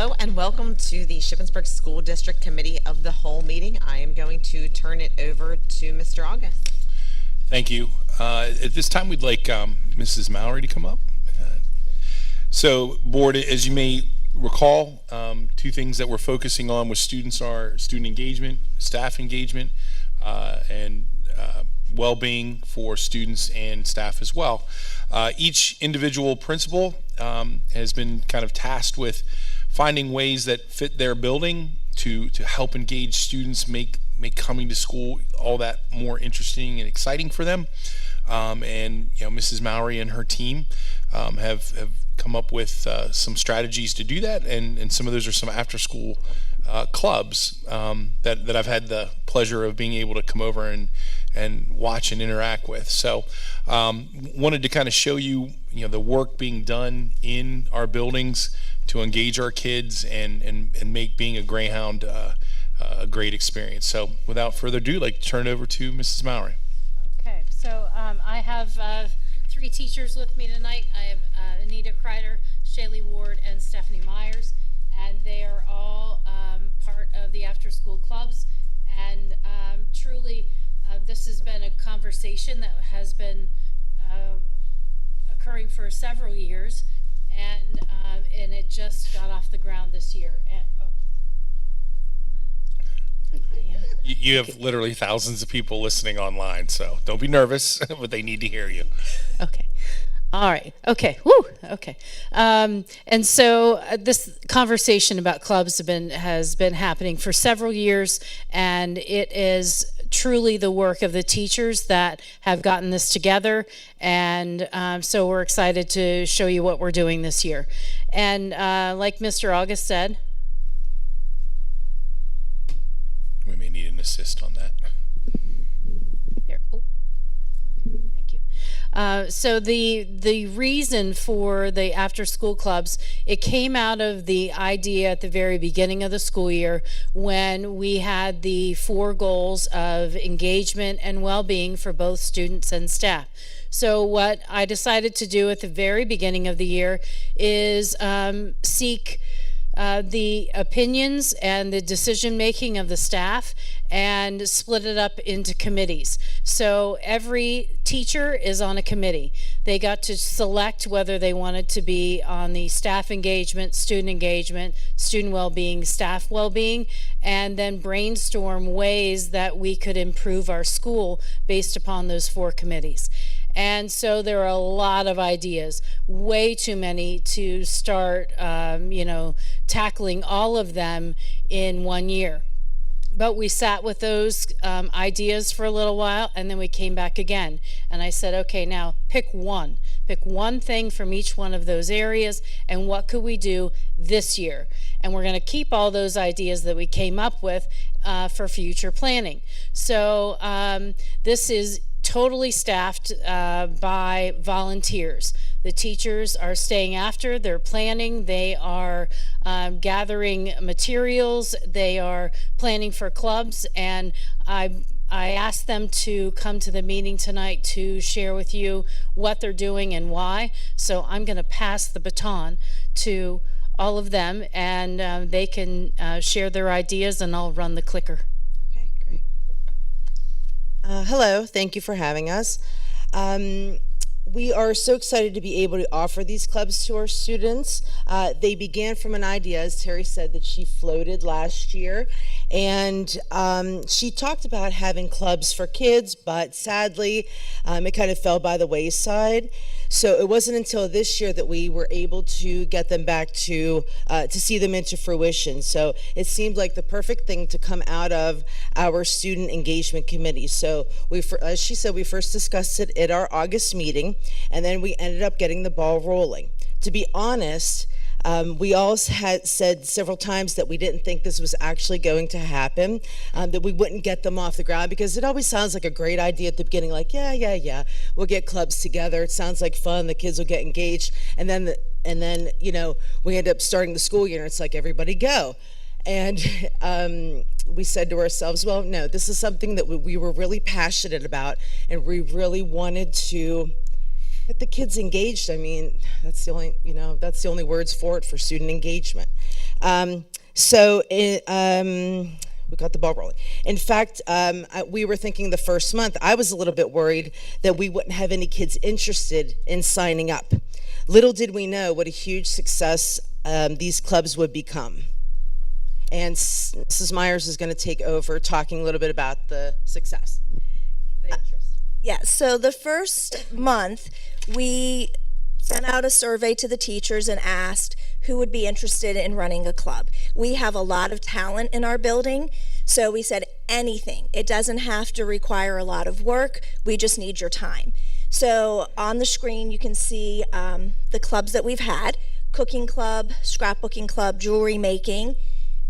Hello and welcome to the Shippensburg School District Committee of the Whole meeting. I am going to turn it over to Mr. August. Thank you. At this time, we'd like Mrs. Mallory to come up. So, board, as you may recall, two things that we're focusing on with students are student engagement, staff engagement, and well-being for students and staff as well. Each individual principal has been kind of tasked with finding ways that fit their building to help engage students, make coming to school all that more interesting and exciting for them. And Mrs. Mallory and her team have come up with some strategies to do that, and some of those are some after-school clubs that I've had the pleasure of being able to come over and watch and interact with. So wanted to kind of show you the work being done in our buildings to engage our kids and make being a Greyhound a great experience. So without further ado, I'd like to turn it over to Mrs. Mallory. Okay, so I have three teachers with me tonight. I have Anita Kreider, Shaylee Ward, and Stephanie Myers, and they are all part of the after-school clubs. And truly, this has been a conversation that has been occurring for several years, and it just got off the ground this year. And, You have literally thousands of people listening online, so don't be nervous, but they need to hear you. Okay. All right. Okay. Woo. Okay. And so this conversation about clubs has been happening for several years, and it is truly the work of the teachers that have gotten this together. And so we're excited to show you what we're doing this year. And like Mr. August said, We may need an assist on that. there. Oh. Thank you. So the reason for the after-school clubs, it came out of the idea at the very beginning of the school year when we had the 4 goals of engagement and well-being for both students and staff. So what I decided to do at the very beginning of the year is seek the opinions and the decision making of the staff and split it up into committees. So every teacher is on a committee. They got to select whether they wanted to be on the staff engagement, student well-being, staff well-being, and then brainstorm ways that we could improve our school based upon those 4 committees. And so there are a lot of ideas, way too many to start, tackling all of them in one year. But we sat with those ideas for a little while, and then we came back again. And I said, okay, now pick one thing from each one of those areas, and what could we do this year? And we're going to keep all those ideas that we came up with for future planning. So this is totally staffed by volunteers. The teachers are staying after, they're planning, they are gathering materials, they are planning for clubs, and I asked them to come to the meeting tonight to share with you what they're doing and why. So I'm going to pass the baton to all of them, and they can share their ideas, and I'll run the clicker. Hello, thank you for having us. We are so excited to be able to offer these clubs to our students. They began from an idea, as Terry said, that she floated last year. And she talked about having clubs for kids, but sadly, it kind of fell by the wayside. So it wasn't until this year that we were able to get them back to see them into fruition. So it seemed like the perfect thing to come out of our student engagement committee. So as she said, we first discussed it at our August meeting, and then we ended up getting the ball rolling. To be honest, we all had said several times that we didn't think this was actually going to happen, that we wouldn't get them off the ground, because it always sounds like a great idea at the beginning, like, yeah, we'll get clubs together. It sounds like fun. The kids will get engaged. And then we end up starting the school year, and it's like, everybody go. And we said to ourselves, well, no, this is something that we were really passionate about, and we really wanted to get the kids engaged. I mean, that's the only words for it, for student engagement. We got the ball rolling. In fact, we were thinking the first month, I was a little bit worried that we wouldn't have any kids interested in signing up. Little did we know what a huge success these clubs would become. And Mrs. Myers is going to take over talking a little bit about the success. The interest. Yeah, so the first month, we sent out a survey to the teachers and asked who would be interested in running a club. We have a lot of talent in our building, so we said anything. It doesn't have to require a lot of work. We just need your time. So on the screen, you can see the clubs that we've had: cooking club, scrapbooking club, jewelry making,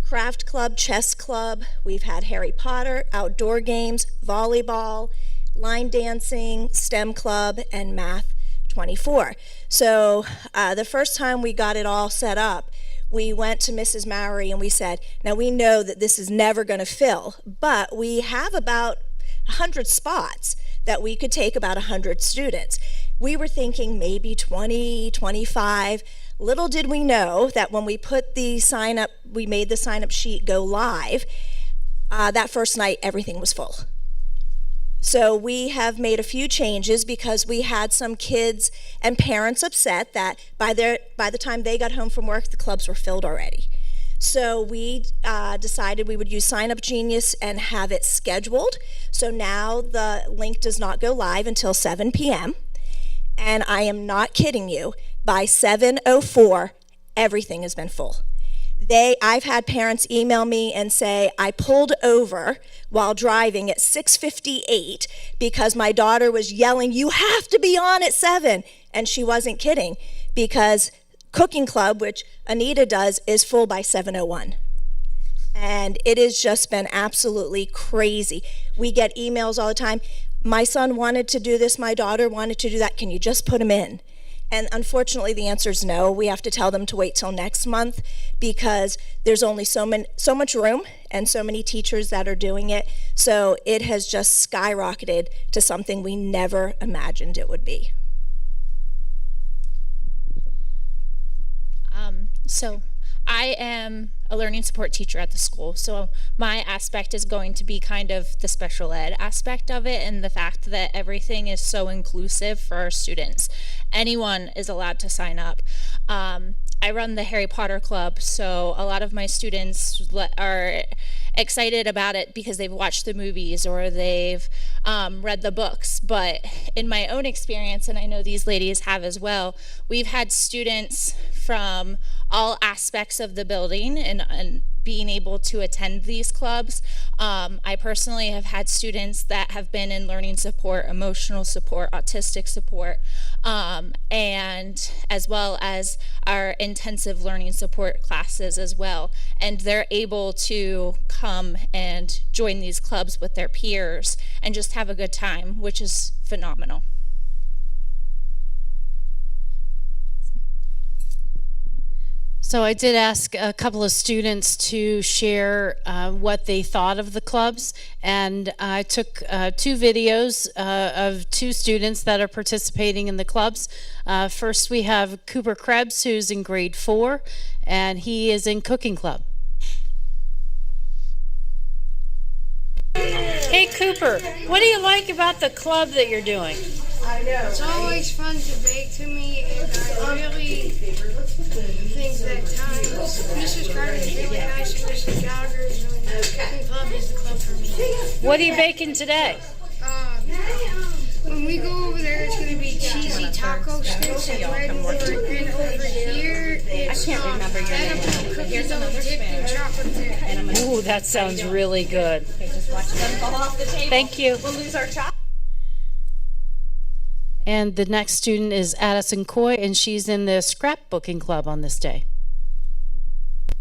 craft club, chess club. We've had Harry Potter, outdoor games, volleyball, line dancing, STEM club, and math 24. So the first time we got it all set up, we went to Mrs. Mowry and we said, now we know that this is never going to fill, but we have about 100 spots that we could take about 100 students. We were thinking maybe 20, 25. Little did we know that when we put the sign up, we made the sign up sheet go live, that first night everything was full. So we have made a few changes because we had some kids and parents upset that by the time they got home from work, the clubs were filled already. So we decided we would use Sign Up Genius and have it scheduled. So now the link does not go live until 7 p.m. And I am not kidding you, by 7:04, everything has been full. I've had parents email me and say, I pulled over while driving at 6:58 because my daughter was yelling, you have to be on at 7. And she wasn't kidding, because cooking club, which Anita does, is full by 7:01. And it has just been absolutely crazy. We get emails all the time. My son wanted to do this, my daughter wanted to do that. Can you just put him in? And unfortunately, the answer is no. We have to tell them to wait till next month because there's only so much room and so many teachers that are doing it. So it has just skyrocketed to something we never imagined it would be. So I am a learning support teacher at the school, so my aspect is going to be kind of the special ed aspect of it, and the fact that everything is so inclusive for our students. Anyone is allowed to sign up. I run the Harry Potter Club, so a lot of my students are excited about it because they've watched the movies or they've read the books. But in my own experience, and I know these ladies have as well, we've had students from all aspects of the building and being able to attend these clubs. I personally have had students that have been in learning support, emotional support, autistic support, and as well as our intensive learning support classes as well. And they're able to come and join these clubs with their peers and just have a good time, which is phenomenal. So I did ask a couple of students to share what they thought of the clubs, and I took 2 videos of 2 students that are participating in the clubs. First we have Cooper Krebs, who's in grade 4, and he is in cooking club. Hey Cooper, what do you like about the club that you're doing? It's always fun to bake to me, and I really think that Mrs. Carter is really nice and Mrs. Gallagher is really nice. Cooking club is the club for me. What are you baking today? When we go over there, it's going to be cheesy taco sticks and bread over here. It's edible cookie dough dipped in chocolate dip. Ooh, that sounds really good. Thank you. We'll lose our chop. And the next student is Addison Coy, and she's in the scrapbooking club on this day.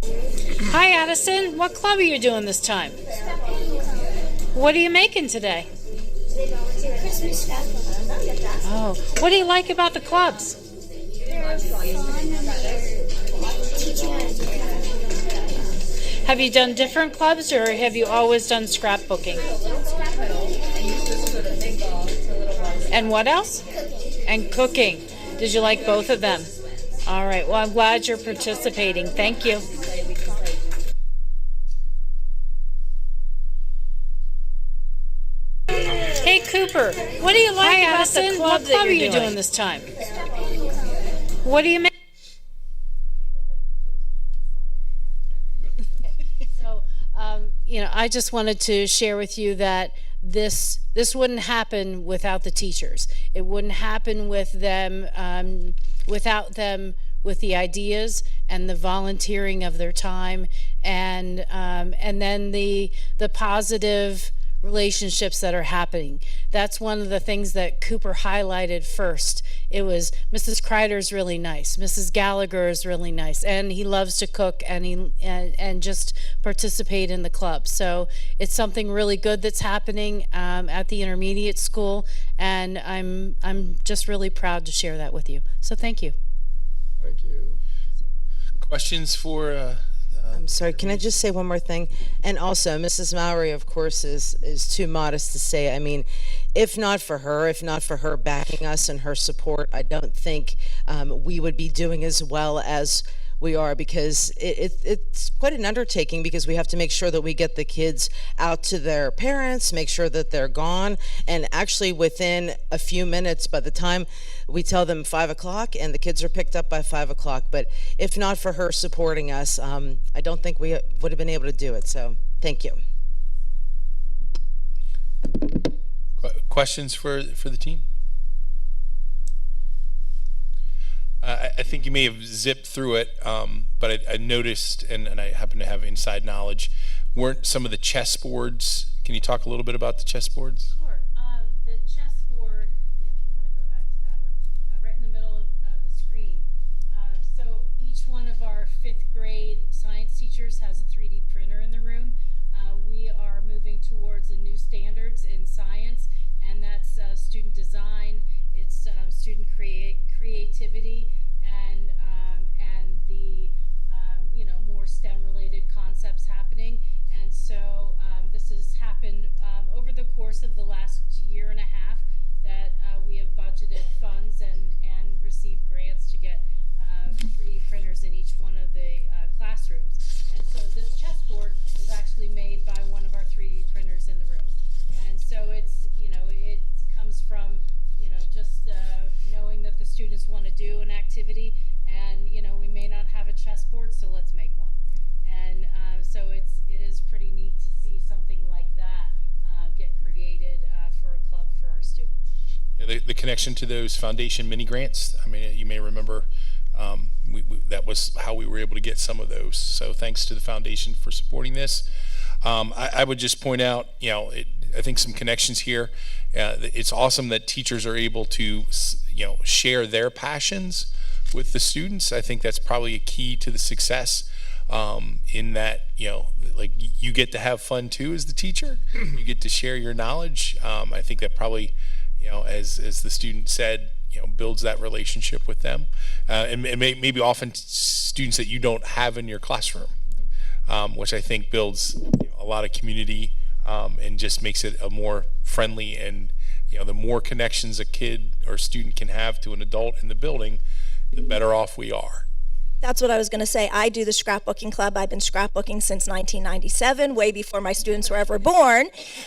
Hi Addison, what club are you doing this time? What are you making today? Christmas scrapbook. Oh, what do you like about the clubs? They're fun and they're teaching how to do it. Have you done different clubs, or have you always done scrapbooking? And what else? And cooking. Did you like both of them? All right. Well, I'm glad you're participating. Thank you. Cooper, what do you like about Addison. the club What that club you're are you doing doing? this time? What do you make? So, I just wanted to share with you that this wouldn't happen without the teachers. It wouldn't happen with them without them with the ideas and the volunteering of their time, and then the positive relationships that are happening. That's one of the things that Cooper highlighted first. It was Mrs. Kreider's really nice, Mrs. Gallagher is really nice, and he loves to cook and just participate in the club. So it's something really good that's happening at the intermediate school, and I'm just really proud to share that with you. So thank you. Thank you. Questions for? I'm sorry, can I just say one more thing? And also, Mrs. Mallory, of course, is too modest to say. I mean, if not for her backing us and her support, I don't think we would be doing as well as we are, because it's quite an undertaking, because we have to make sure that we get the kids out to their parents, make sure that they're gone, and actually within a few minutes, by the time we tell them 5 o'clock, and the kids are picked up by 5 o'clock. But if not for her supporting us, I don't think we would have been able to do it. So thank you. Questions for the team? I think you may have zipped through it, but I noticed, and I happen to have inside knowledge, weren't some of the chessboards? Can you talk a little bit about the chessboards? Sure. The chessboard, yeah, if you want to go back to that one, right in the middle of the screen. So each one of our 5th grade science teachers has a 3D printer in the room. We are moving towards a new standards in science, and that's student design, it's student creativity, and the more STEM related concepts happening. And so this has happened over the course of the last year and a half, that we have budgeted funds and received grants to get 3D printers in each one of the classrooms. And so this chessboard was actually made by one of our 3D printers in the room. And so it's, it comes from, just knowing that the students want to do an activity, and, we may not have a chessboard, so let's make one. And so it is pretty neat to see something like that get created for a club for our students. Yeah, the connection to those foundation mini grants, I mean, you may remember that was how we were able to get some of those. So thanks to the foundation for supporting this. I would just point out, I think some connections here. It's awesome that teachers are able to, share their passions with the students. I think that's probably a key to the success, in that, like, you get to have fun too as the teacher. You get to share your knowledge. I think that probably, as the student said, builds that relationship with them, and maybe often students that you don't have in your classroom, which I think builds a lot of community, and just makes it a more friendly, and the more connections a kid or student can have to an adult in the building, the better off we are. That's what I was going to say. I do the scrapbooking club. I've been scrapbooking since 1997, way before my students were ever born.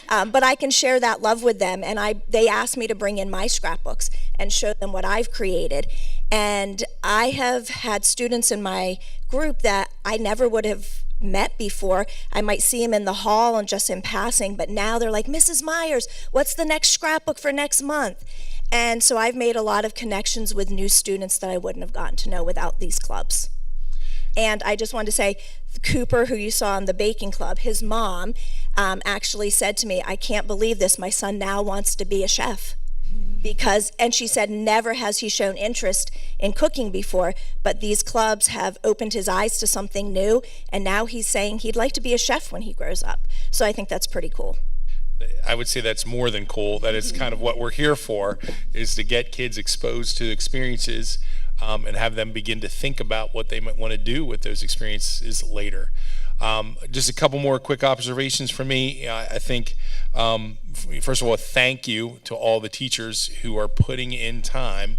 But I can share that love with them. And they asked me to bring in my scrapbooks and show them what I've created. And I have had students in my group that I never would have met before. I might see them in the hall and just in passing, but now they're like, Mrs. Myers, what's the next scrapbook for next month? And so I've made a lot of connections with new students that I wouldn't have gotten to know without these clubs. And I just wanted to say, Cooper, who you saw in the baking club, his mom actually said to me, I can't believe this, my son now wants to be a chef. And she said, never has he shown interest in cooking before, but these clubs have opened his eyes to something new, and now he's saying he'd like to be a chef when he grows up. So I think that's pretty cool. I would say that's more than cool. That is kind of what we're here for, is to get kids exposed to experiences, and have them begin to think about what they might want to do with those experiences later. Just a couple more quick observations from me. I think, first of all, thank you to all the teachers who are putting in time,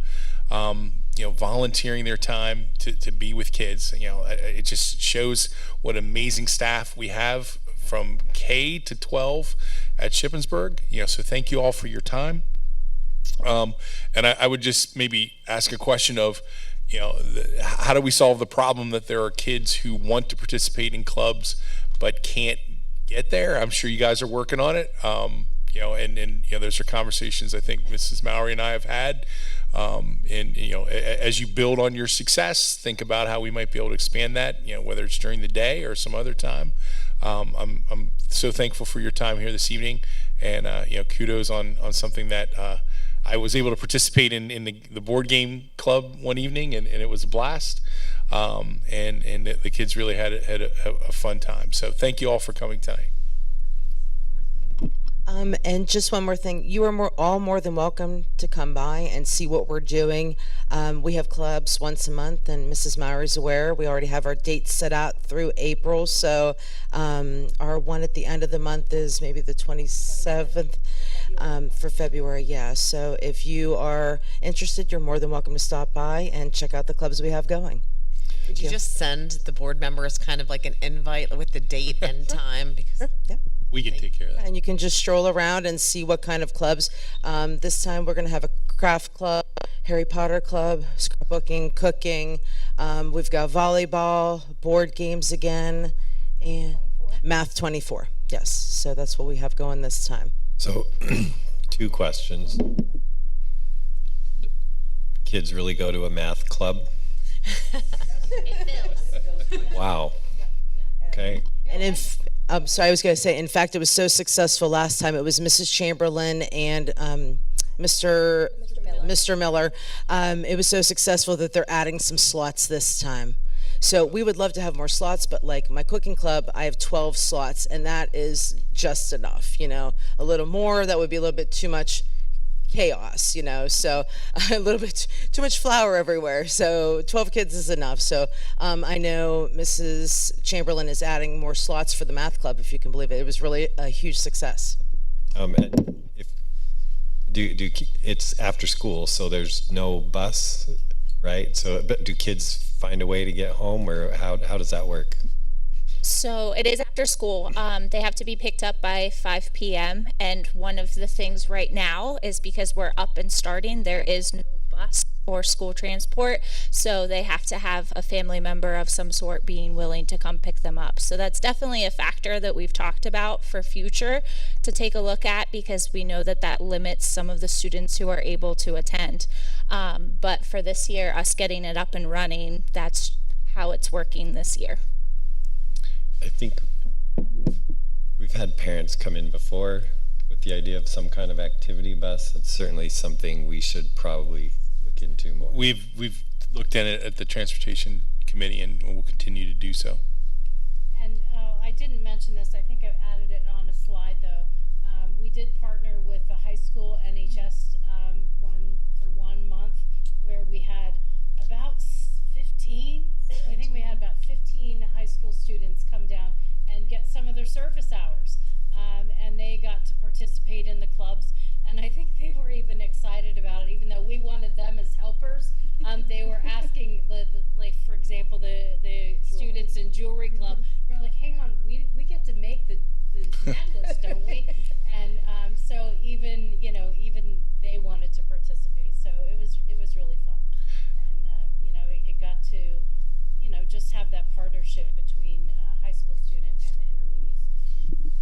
volunteering their time to be with kids. It just shows what amazing staff we have from K to 12 at Shippensburg. So thank you all for your time. And I would just maybe ask a question of, how do we solve the problem that there are kids who want to participate in clubs but can't get there? I'm sure you guys are working on it. Those are conversations I think Mrs. Mallory and I have had. As you build on your success, think about how we might be able to expand that, whether it's during the day or some other time. I'm so thankful for your time here this evening, and kudos on something that I was able to participate in the board game club one evening, and it was a blast. And the kids really had a fun time. So thank you all for coming tonight. And just one more thing, you are all more than welcome to come by and see what we're doing. We have clubs once a month, and Mrs. Meyer's aware. We already have our dates set out through April, so our one at the end of the month is maybe the 27th for February, yeah. So if you are interested, you're more than welcome to stop by and check out the clubs we have going. Would you just send the board members kind of like an invite with the date and time? Because Yeah. We can take care of that. And you can just stroll around and see what kind of clubs. This time we're going to have a craft club, Harry Potter club, scrapbooking, cooking. We've got volleyball, board games again, and Math 24. Yes, so that's what we have going this time. So, 2 questions. Kids really go to a math club? Wow. Okay. And if sorry, I was going to say, in fact, it was so successful last time. It was Mrs. Chamberlain and Mr. Miller. It was so successful that they're adding some slots this time. So we would love to have more slots, but like my cooking club, I have 12 slots, and that is just enough. A little more, that would be a little bit too much chaos, so a little bit too much flour everywhere. So 12 kids is enough. So I know Mrs. Chamberlain is adding more slots for the math club, if you can believe it. It was really a huge success. And it's after school, so there's no bus, right? So, but do kids find a way to get home, or how does that work? So it is after school. They have to be picked up by 5 p.m. And one of the things right now is because we're up and starting, there is no bus or school transport. So they have to have a family member of some sort being willing to come pick them up. So that's definitely a factor that we've talked about for future to take a look at, because we know that limits some of the students who are able to attend. But for this year, us getting it up and running, that's how it's working this year. I think we've had parents come in before with the idea of some kind of activity bus. It's certainly something we should probably look into more. We've looked at it at the transportation committee, and we'll continue to do so. And I didn't mention this, I think I added it on a slide though. We did partner with the high school NHS for 1 month, where we had about 15, I think we had about 15 high school students come down and get some of their service hours. And they got to participate in the clubs. And I think they were even excited about it, even though we wanted them as helpers. They were asking, like, for example, the students in jewelry club, they're like, hang on, we get to make the necklace, don't we? And so even they wanted to participate. So it was really fun. And, it got to, just have that partnership between high school student and the intermediate student.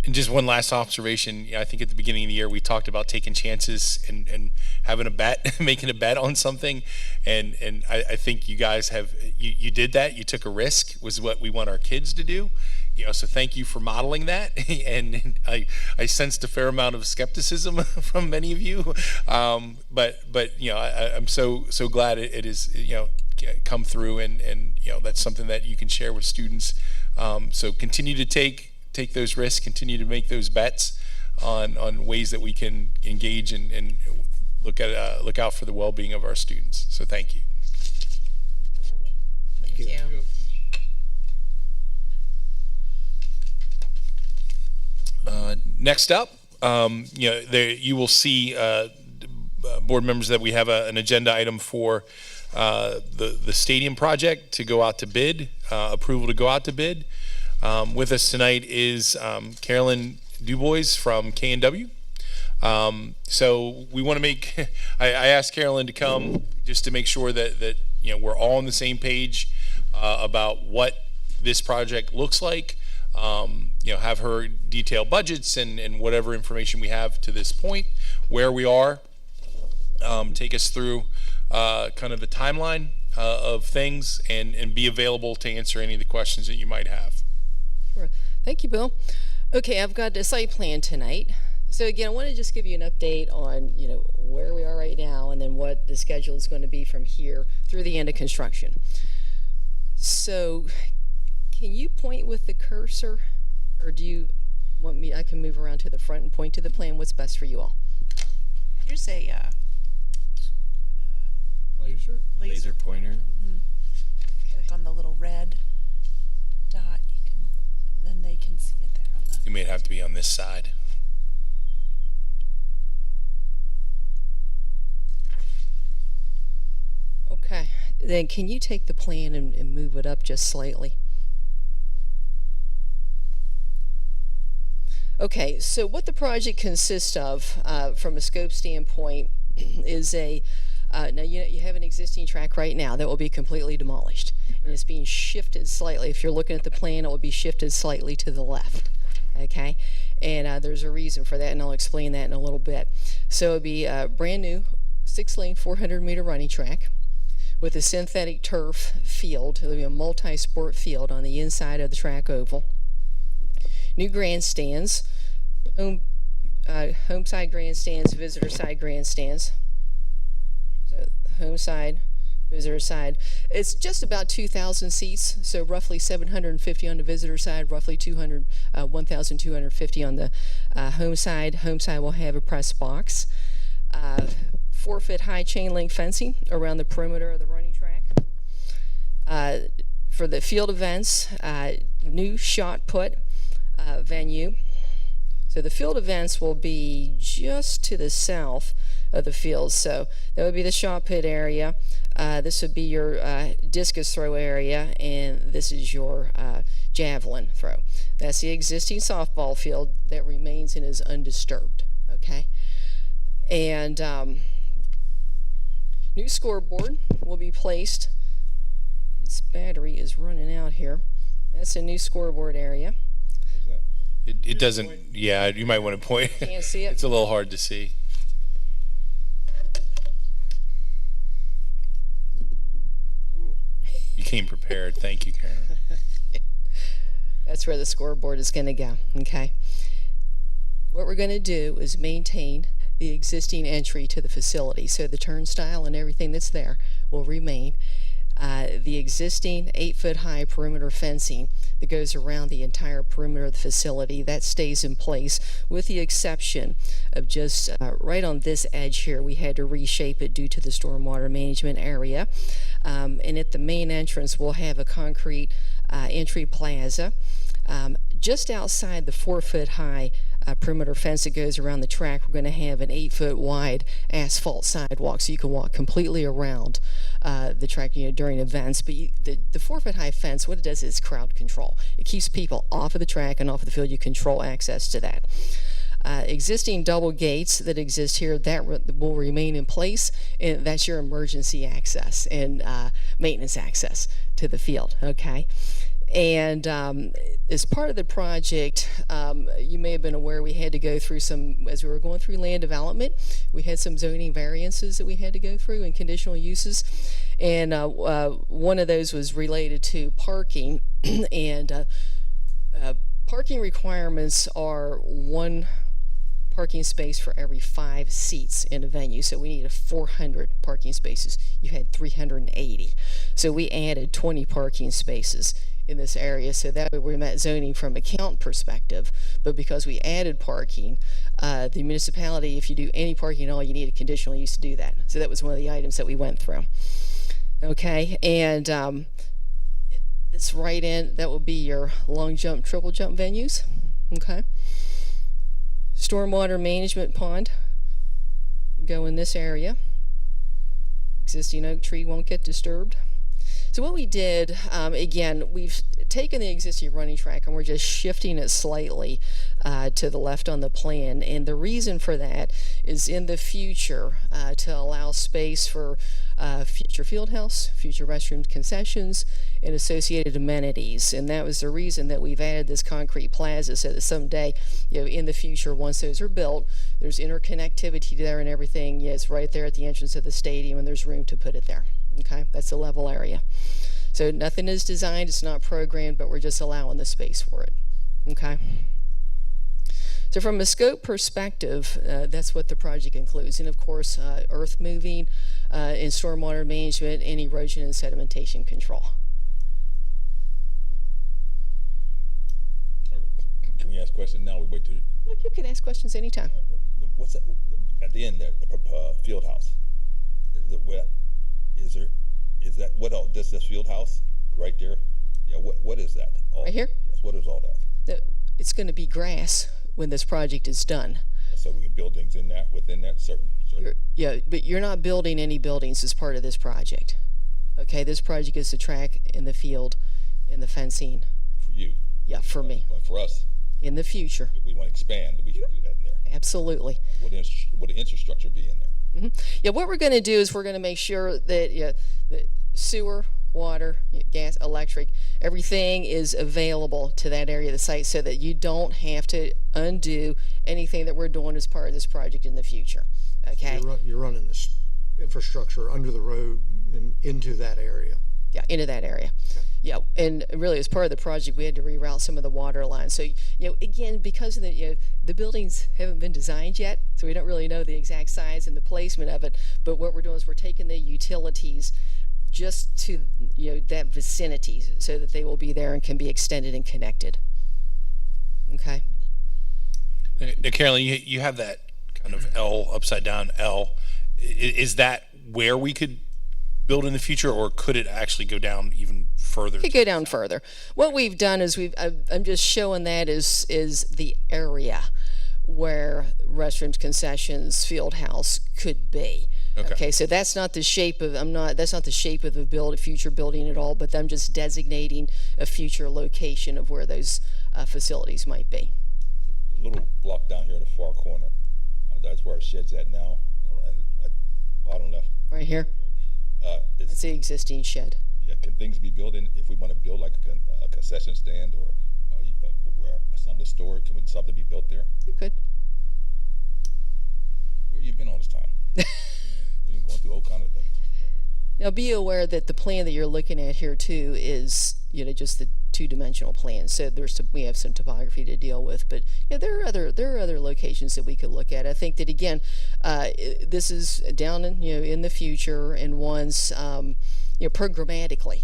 And just one last observation. I think at the beginning of the year we talked about taking chances and having a bet, making a bet on something, and I think you guys have you did that. You took a risk, was what we want our kids to do. So thank you for modeling that. And I sensed a fair amount of skepticism from many of you, but I'm so glad it is come through, and that's something that you can share with students. So continue to take those risks, continue to make those bets on ways that we can engage and look out for the well-being of our students. So thank you. thank you. Next up, you will see board members that we have an agenda item for the stadium project to go out to bid, approval to go out to bid. With us tonight is Carolyn Dubois from K&W. So we want to make, I asked Carolyn to come just to make sure that we're all on the same page about what this project looks like. Have her detail budgets and whatever information we have to this point, where we are, take us through kind of the timeline of things and be available to answer any of the questions that you might have. Sure. Thank you, Bill. Okay, I've got a site plan tonight. So again, I want to just give you an update on, where we are right now and then what the schedule is going to be from here through the end of construction. So can you point with the cursor, or do you want me, I can move around to the front and point to the plan? What's best for you all? Here's a Laser pointer. click on the little red dot. And then they can see it there on the. You may have to be on this side. Okay, then can you take the plan and move it up just slightly? Okay, so what the project consists of from a scope standpoint is now you have an existing track right now that will be completely demolished, and it's being shifted slightly. If you're looking at the plan, it will be shifted slightly to the left, okay? And there's a reason for that, and I'll explain that in a little bit. So it'll be a brand new 6-lane, 400-meter running track with a synthetic turf field. It'll be a multi-sport field on the inside of the track oval. New grandstands, home side grandstands, visitor side grandstands. So home side, visitor side. It's just about 2,000 seats, so roughly 750 on the visitor side, roughly 1,250 on the home side. Home side will have a press box. 4-foot high chain link fencing around the perimeter of the running track. For the field events, new shot put venue. So the field events will be just to the south of the field. So that would be the shot put area. This would be your discus throw area, and this is your javelin throw. That's the existing softball field that remains and is undisturbed. Okay, and new scoreboard will be placed. This battery is running out here. That's a new scoreboard area. It doesn't, yeah, you might want to point. Can't see it. It's a little hard to see. You came prepared. Thank you, Karen. That's where the scoreboard is going to go, okay? What we're going to do is maintain the existing entry to the facility. So the turnstile and everything that's there will remain. The existing 8-foot high perimeter fencing that goes around the entire perimeter of the facility, that stays in place, with the exception of just right on this edge here. We had to reshape it due to the stormwater management area. And at the main entrance, we'll have a concrete entry plaza. Just outside the 4-foot high perimeter fence that goes around the track, we're going to have an 8-foot wide asphalt sidewalk, so you can walk completely around the track during events. But the 4-foot high fence, what it does is crowd control. It keeps people off of the track and off of the field. You control access to that. Existing double gates that exist here, that will remain in place, and that's your emergency access and maintenance access to the field, okay? And as part of the project, you may have been aware we had to go through some, as we were going through land development, we had some zoning variances that we had to go through and conditional uses. And one of those was related to parking. And parking requirements are 1 parking space for every 5 seats in a venue. So we needed 400 parking spaces. You had 380. So we added 20 parking spaces in this area, so that way we met zoning from a count perspective. But because we added parking, the municipality, if you do any parking at all, you need a conditional use to do that. So that was one of the items that we went through. Okay, and this right in, that will be your long jump, triple jump venues. Okay. Stormwater management pond, go in this area. Existing oak tree won't get disturbed. So what we did, again, we've taken the existing running track and we're just shifting it slightly to the left on the plan. And the reason for that is in the future to allow space for future field house, future restroom concessions, and associated amenities. And that was the reason that we've added this concrete plaza so that someday, in the future, once those are built, there's interconnectivity there and everything. Yeah, it's right there at the entrance of the stadium and there's room to put it there. Okay, that's a level area. So nothing is designed, it's not programmed, but we're just allowing the space for it. Okay. So from a scope perspective, that's what the project includes. And of course, earth moving and stormwater management and erosion and sedimentation control. Can we ask questions now? We wait till. You can ask questions anytime. What's that, at the end there? The field house. Is that what? This field house right there? Yeah. What is that? Right here? Yes. What is all that? It's going to be grass when this project is done. So we can build things within that certain. Yeah, but you're not building any buildings as part of this project. Okay, this project is the track in the field and the fencing. For you. Yeah, for me. But for us. In the future. If we want to expand, we can do that in there. Absolutely. Would the infrastructure be in there? Mm-hmm. Yeah, what we're going to do is we're going to make sure that the sewer, water, gas, electric, everything is available to that area of the site so that you don't have to undo anything that we're doing as part of this project in the future. Okay? You're running this infrastructure under the road and into that area. Yeah, into that area. Okay. Yeah, and really as part of the project, we had to reroute some of the water lines. So, again, because of the buildings haven't been designed yet, so we don't really know the exact size and the placement of it. But what we're doing is we're taking the utilities just to that vicinity so that they will be there and can be extended and connected. Okay. Now, Carolyn, you have that kind of L, upside down L. Is that where we could build in the future, or could it actually go down even further? It could go down further. What we've done is I'm just showing that is the area where restrooms, concessions, field house could be. Okay, so that's not the shape of that's not the shape of the future building at all, but I'm just designating a future location of where those facilities might be. The little block down here in the far corner, that's where our shed's at now, at bottom left. Right here? That's the existing shed. Yeah, can things be built in, if we want to build like a concession stand or where something to store, can something be built there? You could. Where you been all this time? We've been going through all kind of things. Now be aware that the plan that you're looking at here too is just the two-dimensional plan. So we have some topography to deal with, but there are other locations that we could look at. I think that again, this is down in the future, and once programmatically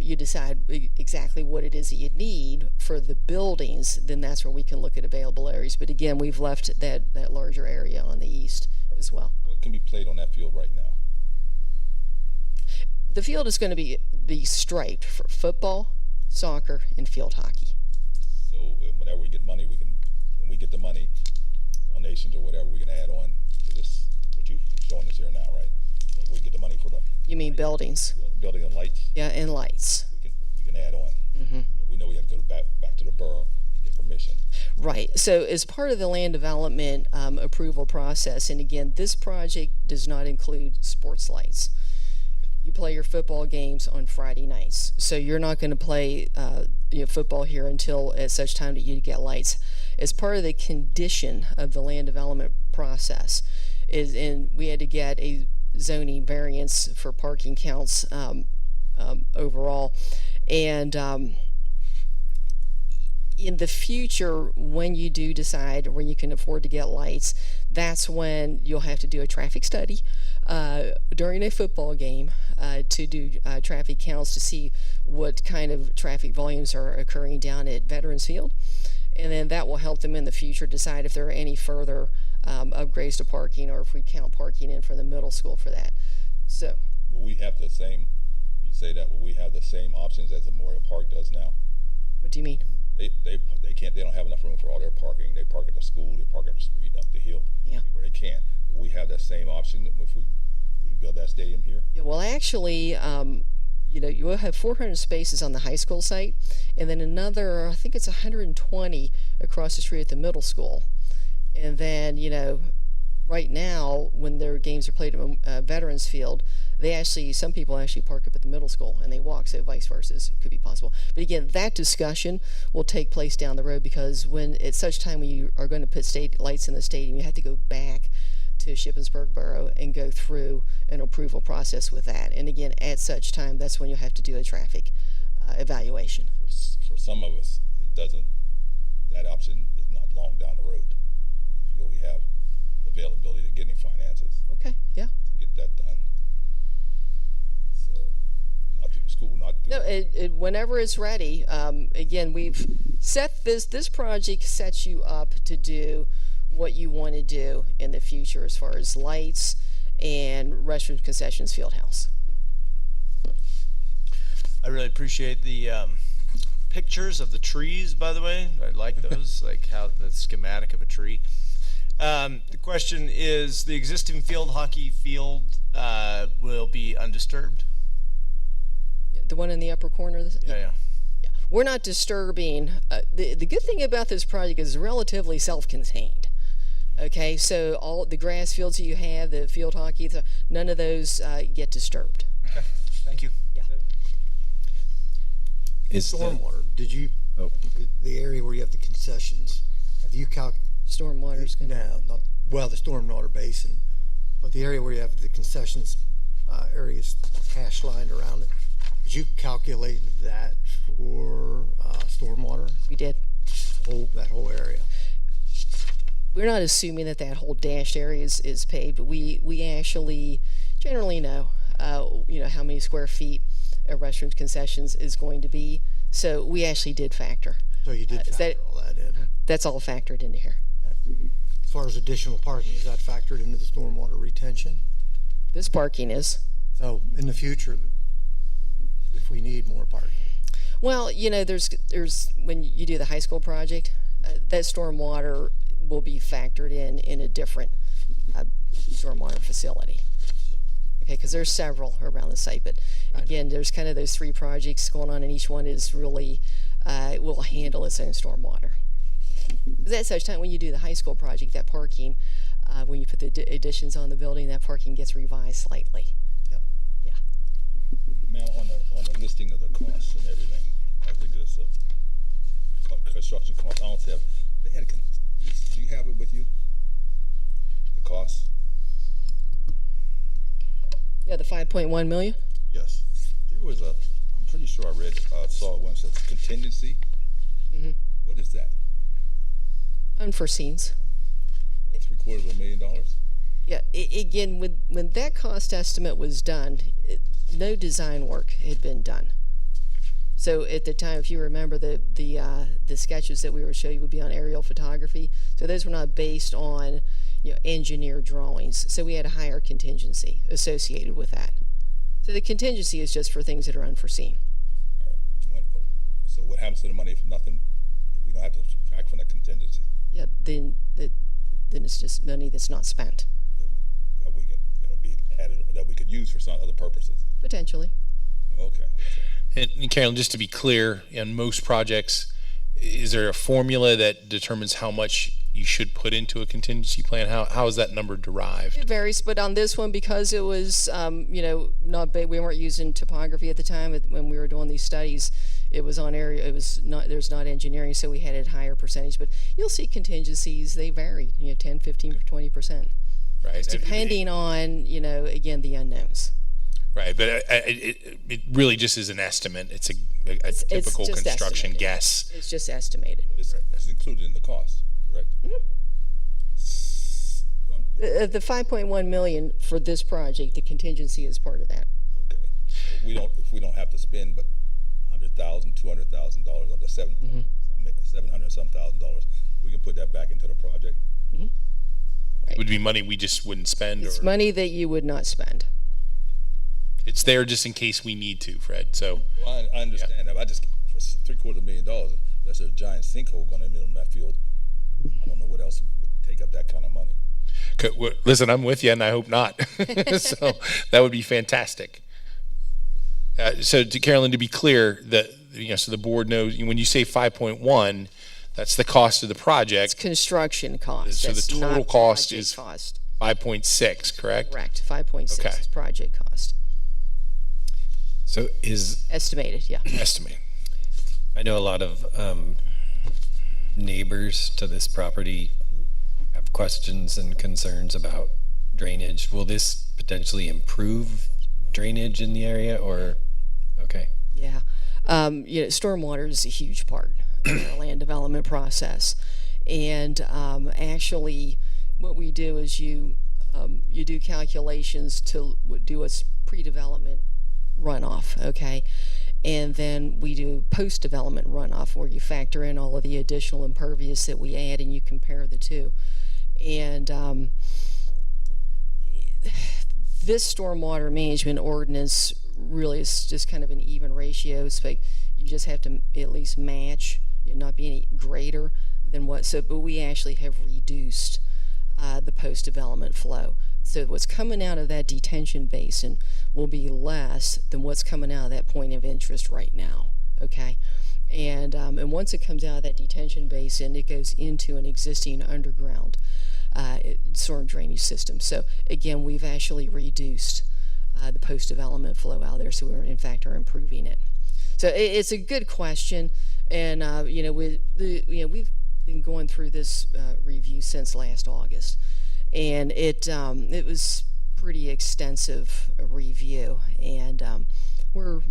you decide exactly what it is that you need for the buildings, then that's where we can look at available areas. But again, we've left that larger area on the east as well. What can be played on that field right now? The field is going to be striped for football, soccer, and field hockey. So whenever we get money, when we get the money, donations or whatever, we can add on to this, what you're showing us here now, right? So we get the money for the. You mean buildings? Building and lights. Yeah, and lights. We can add on. Mm-hmm. We know we have to go back to the borough and get permission. Right. So as part of the land development approval process, and again, this project does not include sports lights. You play your football games on Friday nights, so you're not going to play football here until at such time that you get lights. As part of the condition of the land development process, we had to get a zoning variance for parking counts overall, and in the future, when you do decide or when you can afford to get lights, that's when you'll have to do a traffic study during a football game to do traffic counts to see what kind of traffic volumes are occurring down at Veterans Field. And then that will help them in the future decide if there are any further upgrades to parking, or if we count parking in for the middle school for that. So. Will we have the same, when you say that, will we have the same options as the Memorial Park does now? What do you mean? They don't have enough room for all their parking. They park at the school, they park at the street, up the hill, anywhere they can. Will we have that same option if we build that stadium here? Yeah, well, actually, you will have 400 spaces on the high school site, and then another, I think it's 120 across the street at the middle school. And then, right now, when their games are played at Veterans Field, some people actually park up at the middle school and they walk, so vice versa it could be possible. But again, that discussion will take place down the road, because when at such time when you are going to put lights in the stadium, you have to go back to Shippensburg Borough and go through an approval process with that. And again, at such time, that's when you'll have to do a traffic evaluation. For some of us, that option is not long down the road. We feel we have the availability to getting finances Okay, yeah. to get that done. So, not through the school, not through. No, whenever it's ready. Again, we've set this project sets you up to do what you want to do in the future as far as lights and restrooms, concessions, field house. I really appreciate the pictures of the trees, by the way. I like those, like how the schematic of a tree. The question is, the existing field hockey field will be undisturbed? The one in the upper corner? Yeah. We're not disturbing. The good thing about this project is it's relatively self-contained. Okay, so all the grass fields that you have, the field hockey, none of those get disturbed. Okay, thank you. Yeah. Is Stormwater, did you, the area where you have the concessions, have you Stormwater's going to... No, the stormwater basin, but the area where you have the concessions areas hash lined around it, did you calculate that for stormwater? We did. That whole area? We're not assuming that whole dashed area is paved, but we actually generally know, how many square feet a restrooms concessions is going to be. So we actually did factor. So you did factor all that in? That's all factored into here. As far as additional parking, is that factored into the stormwater retention? This parking is. So in the future, if we need more parking? Well, there's when you do the high school project, that stormwater will be factored in a different stormwater facility. Okay, because there's several around the site, but again, there's kind of those 3 projects going on, and each one is really will handle its own stormwater. Because at such time, when you do the high school project, that parking, when you put the additions on the building, that parking gets revised slightly. Yep. Yeah. Ma'am, on the listing of the costs and everything, I think there's a construction cost. I don't have. They had do you have it with you? The costs? Yeah, the 5.1 million. Yes. There was I'm pretty sure I read, saw one that says contingency. Mm-hmm. What is that? Unforeseens. $750,000? Yeah, again, when that cost estimate was done, no design work had been done. So at the time, if you remember, the sketches that we were showing you would be on aerial photography. So those were not based on engineer drawings. So we had a higher contingency associated with that. So the contingency is just for things that are unforeseen. So what happens to the money if nothing? If we don't have to subtract from the contingency? Yeah, then it's just money that's not spent. That'll be added, that we could use for some other purposes. Potentially. Okay. And Carolyn, just to be clear, in most projects, is there a formula that determines how much you should put into a contingency plan? How is that number derived? It varies, but on this one, because it was, not big, we weren't using topography at the time when we were doing these studies. It was on area. It was not. There's not engineering, so we had a higher percentage. But you'll see contingencies; they vary. 10, 15, 20%. Right. It's depending on again the unknowns. Right, but it really just is an estimate. It's a typical construction guess. It's just estimated. But it's included in the cost, correct? Mm-hmm. The 5.1 million for this project, the contingency is part of that. Okay. If we don't have to spend but $100,000, $200,000 of the $700,000, we can put that back into the project. Mm-hmm. Right. It would be money we just wouldn't spend. It's money that you would not spend. It's there just in case we need to, Fred. So well, I understand that. I just for $750,000, unless there's a giant sinkhole going in the middle of that field, I don't know what else would take up that kind of money. Listen, I'm with you, and I hope not. So that would be fantastic. So to Carolyn, to be clear, that, so the board knows, when you say 5.1, that's the cost of the project. It's construction cost. So the That's total not cost project is cost. 5.6, correct? Correct. 5.6 Okay. is project cost. So is Estimated, yeah. Estimate. I know a lot of neighbors to this property have questions and concerns about drainage. Will this potentially improve drainage in the area, or okay? Yeah. Stormwater is a huge part of our land development process. And actually, what we do is you do calculations to do a pre-development runoff, okay? And then we do post-development runoff where you factor in all of the additional impervious that we add and you compare the two. And this stormwater management ordinance really is just kind of an even ratio. So you just have to at least match, not be any greater than what. So, but we actually have reduced the post-development flow. So what's coming out of that detention basin will be less than what's coming out of that point of interest right now. Okay, and once it comes out of that detention basin, it goes into an existing underground storm drainage system. So again, we've actually reduced the post-development flow out there. So we're in fact are improving it. So it's a good question, and we've been going through this review since last August, and it was pretty extensive review, and we're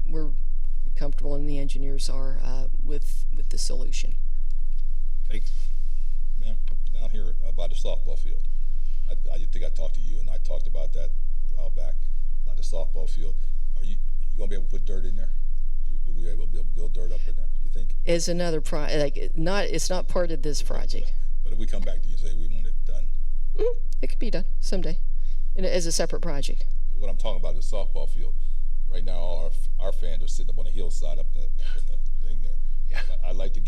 comfortable, and the engineers are with the solution. Thanks. Ma'am, down here by the softball field, I think I talked to you, and I talked about that a while back, by the softball field. Are you gonna be able to put dirt in there? Will we be able to build dirt up in there, you think? Is another it's not part of this project. But if we come back to you and say we want it done, It could be done someday, as a separate project. what I'm talking about is the softball field. Right now, all our fans are sitting up on the hillside up in the thing there. Yeah. I'd like to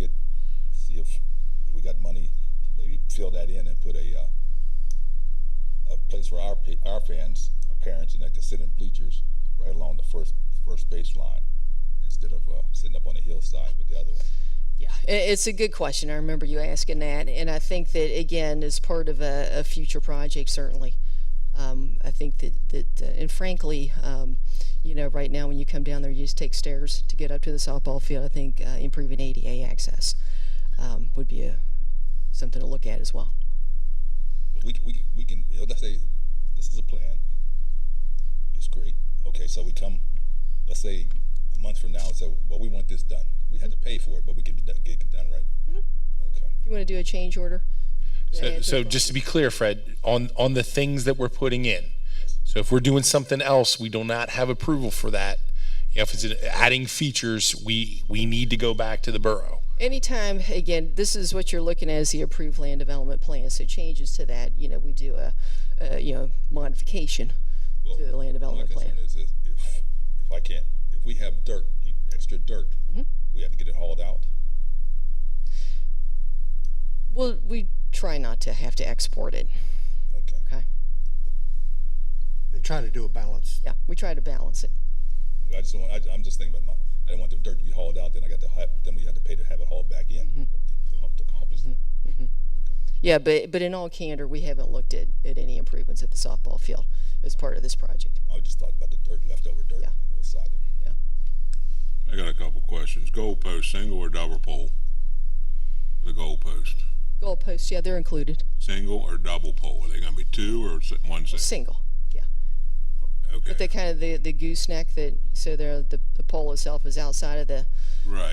see if we got money to maybe fill that in and put a place where our fans, our parents, and they can sit in bleachers right along the first baseline instead of sitting up on the hillside with the other one. Yeah, it's a good question. I remember you asking that, and I think that again, as part of a future project, certainly. I think that and frankly, right now when you come down there, you just take stairs to get up to the softball field. I think improving ADA access would be something to look at as well. Well, we can let's say this is a plan. It's great. Okay, so we come, let's say a month from now, and say, well, we want this done. We had to pay for it, but we can get it done right. Okay. If you want to do a change order. So just to be clear, Fred, on the things that we're putting in, so if we're doing something else, we do not have approval for that. If it's adding features, we need to go back to the borough. Anytime, again, this is what you're looking at as the approved land development plan. So changes to that, we do a modification to the land development plan. My concern is if we have dirt, extra dirt, we have to get it hauled out. Well, we try not to have to export it. Okay. They try to do a balance. Yeah, we try to balance it. I'm just thinking about I didn't want the dirt to be hauled out. Then then we had to pay to have it hauled back in to accomplish that. Okay. Yeah, but in all candor, we haven't looked at any improvements at the softball field as part of this project. I just thought about the leftover dirt on the hillside there. Yeah. I got a couple questions. Goalpost, single or double pole? The goalpost. Goalposts, yeah, they're included. Single or double pole? Are they going to be two or one single? Single, yeah. Okay. But they kind of the gooseneck so the pole itself is outside of the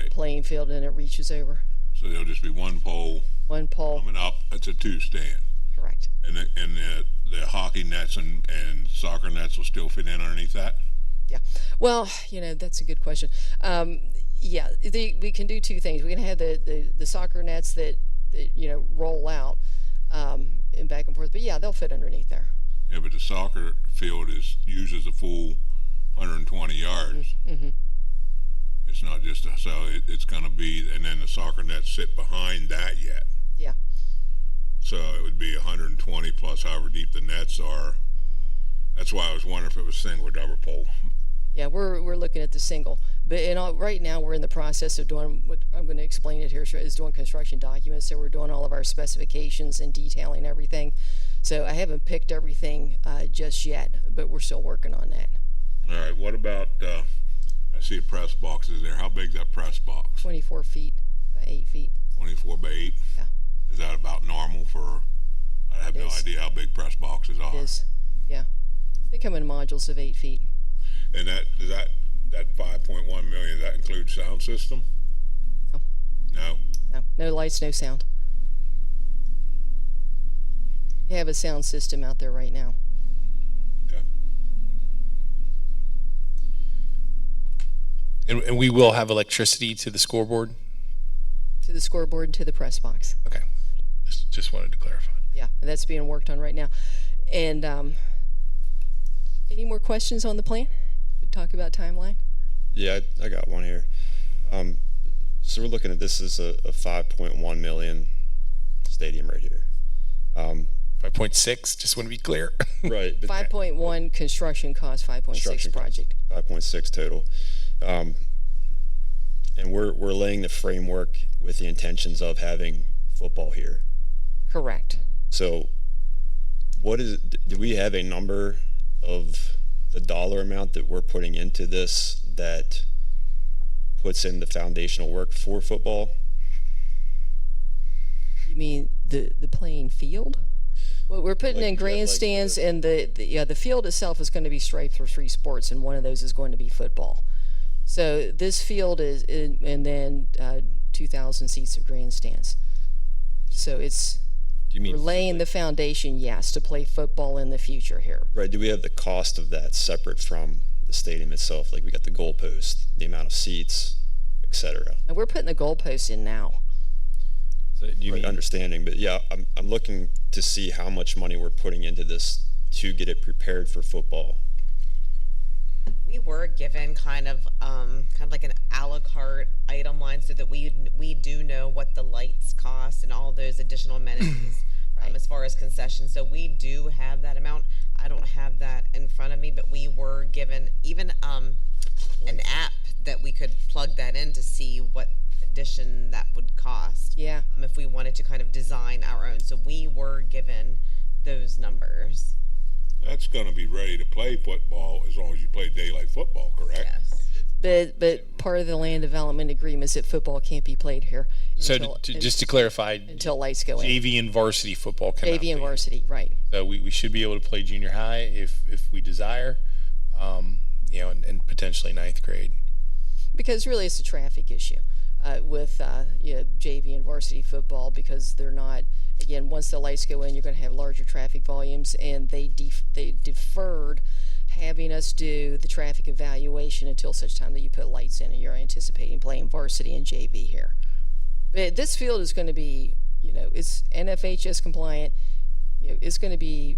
playing field and it reaches over. So there'll just be one pole. One pole. Coming up. It's a two stand. Correct. And the hockey nets and soccer nets will still fit in underneath that? Yeah. Well, that's a good question. Yeah, we can do two things. We can have the soccer nets that roll out and back and forth. But yeah, they'll fit underneath there. Yeah, but the soccer field uses a full 120 yards. Mm-hmm. It's not just it's going to be, and then the soccer nets sit behind that yet. Yeah. So it would be 120 plus however deep the nets are. That's why I was wondering if it was single or double pole. Yeah, we're looking at the single, but right now we're in the process of doing what I'm going to explain it here is doing construction documents. So we're doing all of our specifications and detailing everything. So I haven't picked everything just yet, but we're still working on that. All right, what about, I see a press box is there. How big's that press box? 24 feet by 8 feet. 24 by 8? Yeah. Is that about normal for, I have no idea how big press boxes are. It is, yeah. They come in modules of 8 feet. And that 5.1 million, does that include sound system? No. No? No, no lights, no sound. You have a sound system out there right now. Okay. And we will have electricity to the scoreboard? To the scoreboard and to the press box. Okay. Just wanted to clarify. Yeah, that's being worked on right now. And any more questions on the plan? We talk about timeline. Yeah, I got one here. So we're looking at this as a 5.1 million stadium right here. 5.6, just want to be clear. Right. 5.1 construction cost, 5.6 project. 5.6 total. And we're laying the framework with the intentions of having football here. Correct. So do we have a number of the dollar amount that we're putting into this that puts in the foundational work for football? You mean the playing field? Well, we're putting in grandstands, and the field itself is going to be striped for 3 sports, and one of those is going to be football. So this field is, and then 2,000 seats of grandstands. So we're laying the foundation, yes, to play football in the future here. Right. Do we have the cost of that separate from the stadium itself? Like we got the goalpost, the amount of seats, etc. And we're putting the goalposts in now. So do you mean understanding? But yeah, I'm looking to see how much money we're putting into this to get it prepared for football. We were given kind of like an a la carte item line so that we do know what the lights cost and all those additional amenities as far as concessions. So we do have that amount. I don't have that in front of me, but we were given even an app that we could plug that in to see what addition that would cost. Yeah. If we wanted to kind of design our own. So we were given those numbers. That's going to be ready to play football as long as you play daylight football, correct? Yes. But part of the land development agreement is that football can't be played here. So just to clarify, until lights go in. JV and varsity football cannot JV and be. varsity, right. So we should be able to play junior high if we desire, and potentially 9th grade. Because really it's a traffic issue with JV and varsity football, because they're not, again, once the lights go in, you're going to have larger traffic volumes, and they deferred having us do the traffic evaluation until such time that you put lights in and you're anticipating playing varsity and JV here. But this field is going to be, it's NFHS compliant. It's going to be,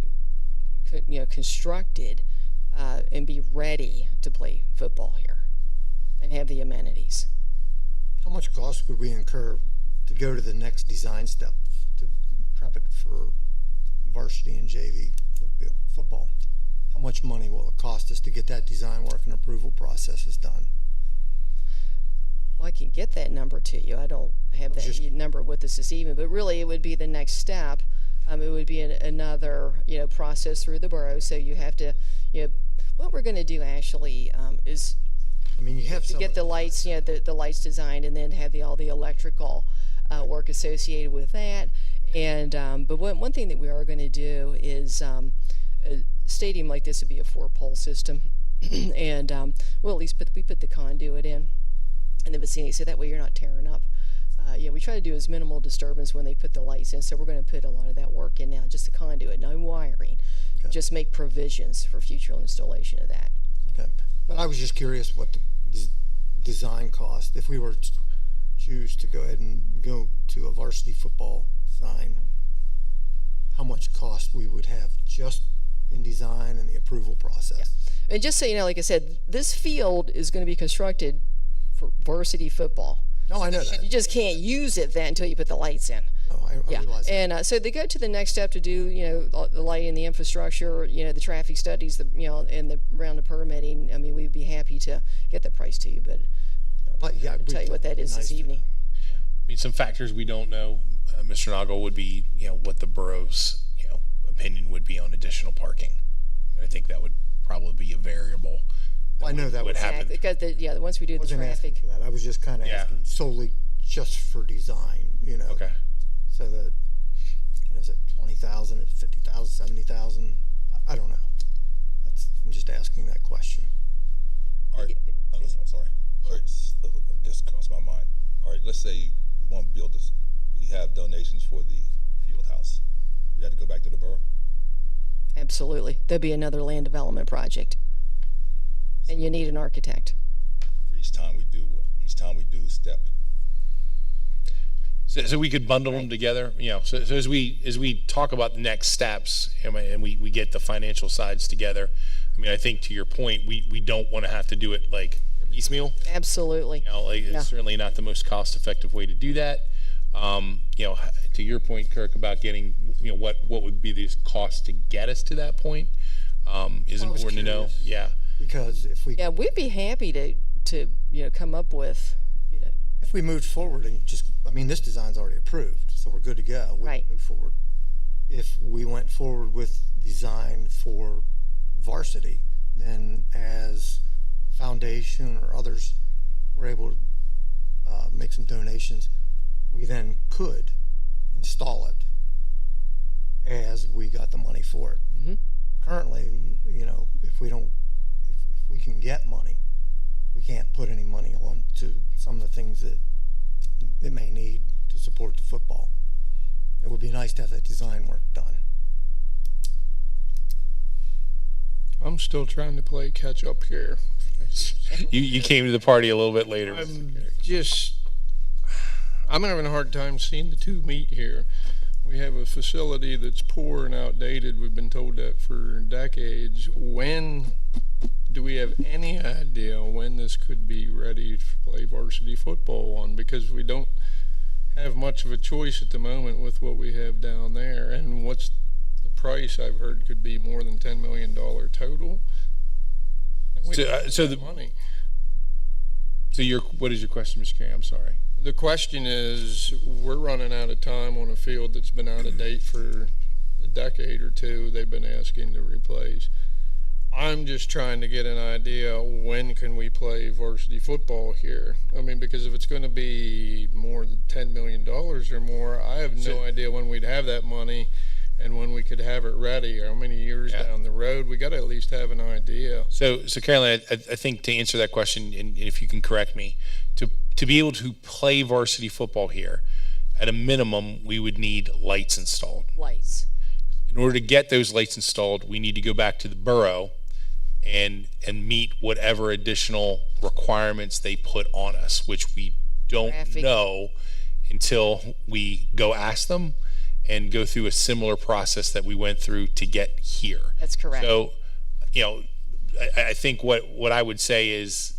constructed and be ready to play football here and have the amenities. How much cost would we incur to go to the next design step to prep it for varsity and JV football? How much money will it cost us to get that design work and approval processes done? Well, I can get that number to you. I don't have that number with us this evening, but really it would be the next step. It would be another, process through the borough. So you have to, what we're going to do actually is, you have to get the lights, the lights designed, and then have all the electrical work associated with that. And but one thing that we are going to do is a stadium like this would be a 4-pole system, and we'll at least we put the conduit in the vicinity, so that way you're not tearing up. We try to do as minimal disturbance when they put the lights in, so we're going to put a lot of that work in now, just the conduit, no wiring. Okay. Just make provisions for future installation of that. Okay, but I was just curious what the design cost, if we were to choose to go ahead and go to a varsity football design, how much cost we would have just in design and the approval process. Yeah. And just so you know, like I said, this field is going to be constructed for varsity football. No, I know that. You just can't use it then until you put the lights in. Oh, I realize that. And so they go to the next step to do, the lighting, the infrastructure, the traffic studies, and the round of permitting. I mean, we'd be happy to get the price to you, but Yeah, I'll tell you what that is this evening. I mean, some factors we don't know, Mr. Noggle, would be, what the borough's, opinion would be on additional parking. I think that would probably be a variable. I know that would happen. Because once we do the wasn't asking traffic. for that. I was just kind of asking solely just for design, Okay. So that, is it 20,000, is it 50,000, 70,000? I don't know. I'm just asking that question. All right, I'm sorry. All right, just crossed my mind. All right, let's say we want to build this. We have donations for the field house. We have to go back to the borough? Absolutely. There'll be another land development project. And you need an architect. For each time we do step. So we could bundle them together, So as we talk about the next steps and we get the financial sides together, I mean, I think to your point, we don't want to have to do it like piecemeal. Absolutely. It's certainly not the most cost-effective way to do that. To your point, Kirk, about getting, what would be the cost to get us to that point, is important to know. Yeah. Because if we we'd be happy to come up with, if we moved forward and this design's already approved, so we're good to go. We can move forward. If we went forward with design for varsity, then as foundation or others were able to make some donations, we then could install it as we got the money for it. Mm-hmm. Currently, if we can get money, we can't put any money on to some of the things that it may need to support the football. It would be nice to have that design work done. I'm still trying to play catch up here. You came to the party a little bit later. I'm having a hard time seeing the two meet here. We have a facility that's poor and outdated. We've been told that for decades. When do we have any idea when this could be ready to play varsity football on? Because we don't have much of a choice at the moment with what we have down there. And what's the price? I've heard could be more than $10 million total. Money. What is your question, Mr. Carey? I'm sorry. The question is, we're running out of time on a field that's been out of date for a decade or two. They've been asking to replace. I'm just trying to get an idea, when can we play varsity football here? I mean, because if it's going to be more than $10 million or more, I have no idea when we'd have that money and when we could have it ready. How many years down the road? We got to at least have an idea. So Caroline, I think to answer that question, and if you can correct me, to be able to play varsity football here, at a minimum, we would need lights installed. Lights. In order to get those lights installed, we need to go back to the borough and meet whatever additional requirements they put on us, which we don't know until we go ask them and go through a similar process that we went through to get here. That's correct. So, I think what I would say is,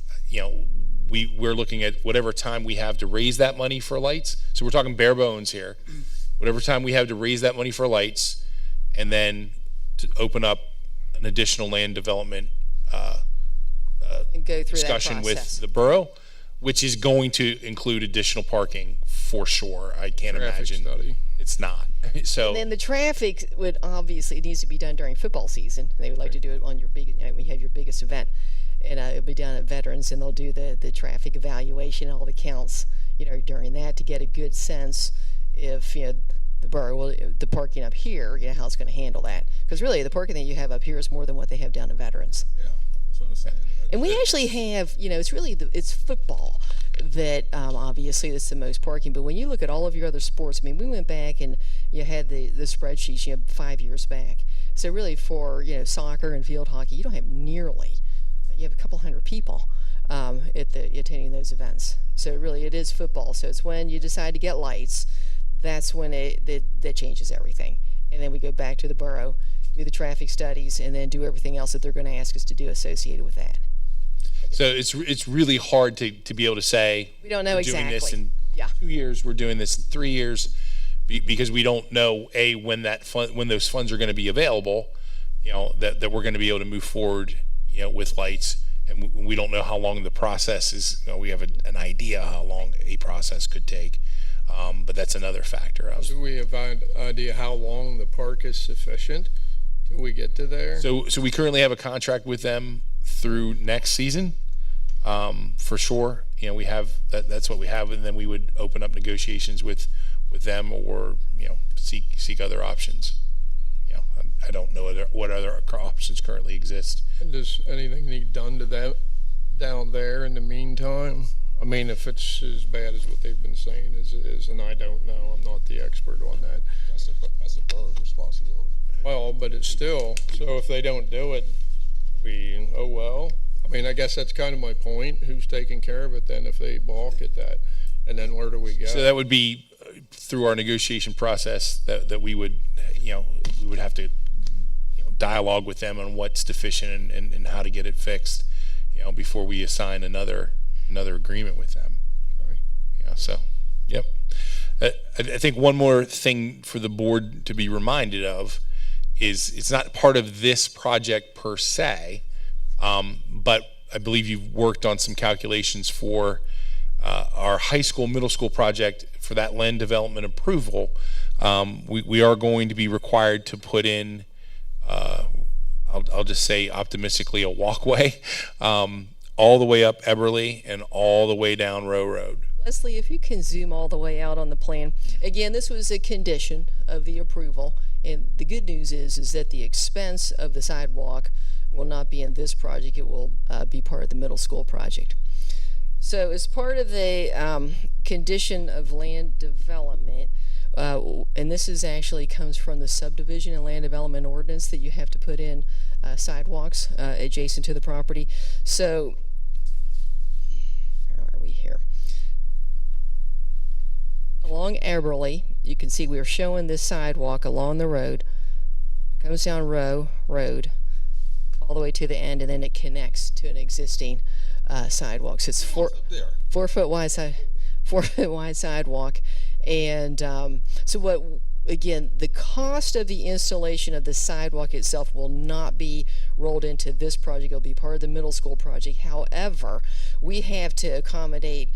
we're looking at whatever time we have to raise that money for lights. So we're talking bare bones here. Whatever time we have to raise that money for lights, and then to open up an additional land development and go through discussion that with the borough, which is going to include additional parking for sure. I can't imagine it's not. So and then the traffic would obviously, it needs to be done during football season. They would like to do it on your when you have your biggest event, and it'll be down at Veterans, and they'll do the traffic evaluation, all the counts, during that to get a good sense if the borough will, the parking up here, how it's going to handle that. Because really, the parking that you have up here is more than what they have down at Veterans. Yeah, that's what I'm saying. And we actually have, it's really it's football that obviously it's the most parking. But when you look at all of your other sports, I mean, we went back and you had the spreadsheets 5 years back. So really for soccer and field hockey, you don't have nearly. You have a couple hundred people attending those events. So really, it is football. So it's when you decide to get lights, that's when that changes everything. And then we go back to the borough, do the traffic studies, and then do everything else that they're going to ask us to do associated with that. So it's really hard to be able to say we don't know we're doing exactly. this in 2 years, we're doing this in 3 years, because we don't know when those funds are going to be available, that we're going to be able to move forward, with lights, and we don't know how long the process is. We have an idea how long a process could take, but that's another factor. Do we have an idea how long the park is sufficient till we get to there? So we currently have a contract with them through next season, for sure. We have that's what we have, and then we would open up negotiations with them, or seek other options. I don't know what other options currently exist. And does anything need done to that down there in the meantime? I mean, if it's as bad as what they've been saying as it is, and I don't know, I'm not the expert on that. That's a borough's responsibility. Well, but it's still, so if they don't do it, oh well. I mean, I guess that's kind of my point. Who's taking care of it then if they balk at that? And then where do we go? So that would be through our negotiation process that we would, we would have to dialogue with them on what's deficient and how to get it fixed, before we assign another agreement with them. Sorry. So, yep. I think one more thing for the board to be reminded of is it's not part of this project per se, but I believe you've worked on some calculations for our high school, middle school project for that land development approval. We are going to be required to put in, I'll just say optimistically, a walkway all the way up Eberly and all the way down Row Road. Leslie, if you can zoom all the way out on the plan. Again, this was a condition of the approval, and the good news is that the expense of the sidewalk will not be in this project. It will be part of the middle school project. So as part of the condition of land development, and this is actually comes from the subdivision and land development ordinance, that you have to put in sidewalks adjacent to the property. So where are we here? Along Eberly, you can see we are showing this sidewalk along the road. It comes down Row Road all the way to the end, and then it connects to an existing sidewalk. So it's 4 foot wide 4 foot wide sidewalk. And so what, again, the cost of the installation of the sidewalk itself will not be rolled into this project. It'll be part of the middle school project. However, we have to accommodate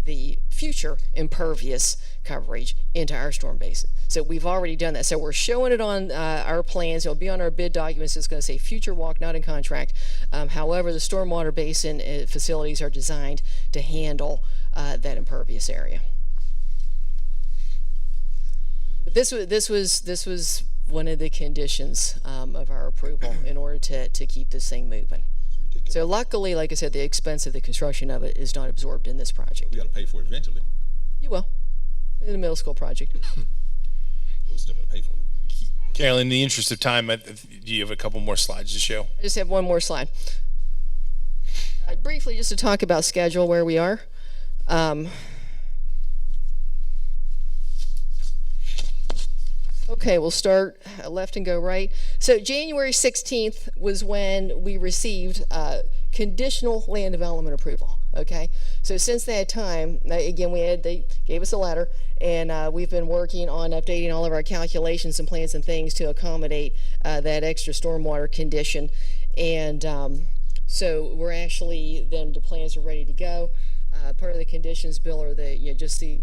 the future impervious coverage into our storm basin. So we've already done that. So we're showing it on our plans. It'll be on our bid documents. It's going to say future walk, not in contract. However, the stormwater basin facilities are designed to handle that impervious area. But this was one of the conditions of our approval in order to keep this thing moving. So luckily, like I said, the expense of the construction of it is not absorbed in this project. We got to pay for it eventually. You will, in the middle school project. We'll still got to pay for it. Carolyn, in the interest of time, do you have a couple more slides to show? I just have one more slide. Briefly, just to talk about schedule, where we are. Okay, we'll start left and go right. So January 16th was when we received conditional land development approval. Okay, so since that time, again, they gave us a letter, and we've been working on updating all of our calculations and plans and things to accommodate that extra stormwater condition. And so we're actually, then the plans are ready to go. Part of the conditions, Bill, are just the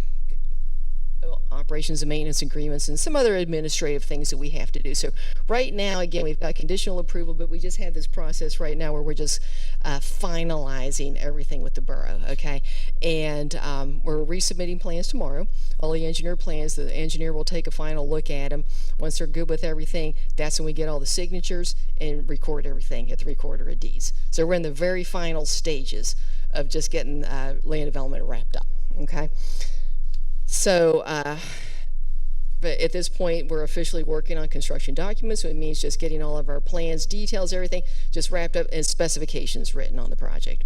operations and maintenance agreements and some other administrative things that we have to do. So right now, again, we've got conditional approval, but we just had this process right now where we're just finalizing everything with the borough, okay? And we're resubmitting plans tomorrow. All the engineer plans, the engineer will take a final look at them. Once they're good with everything, that's when we get all the signatures and record everything at the recorder of deeds. So we're in the very final stages of just getting land development wrapped up, okay? So, but at this point, we're officially working on construction documents, so it means just getting all of our plans, details, everything just wrapped up and specifications written on the project.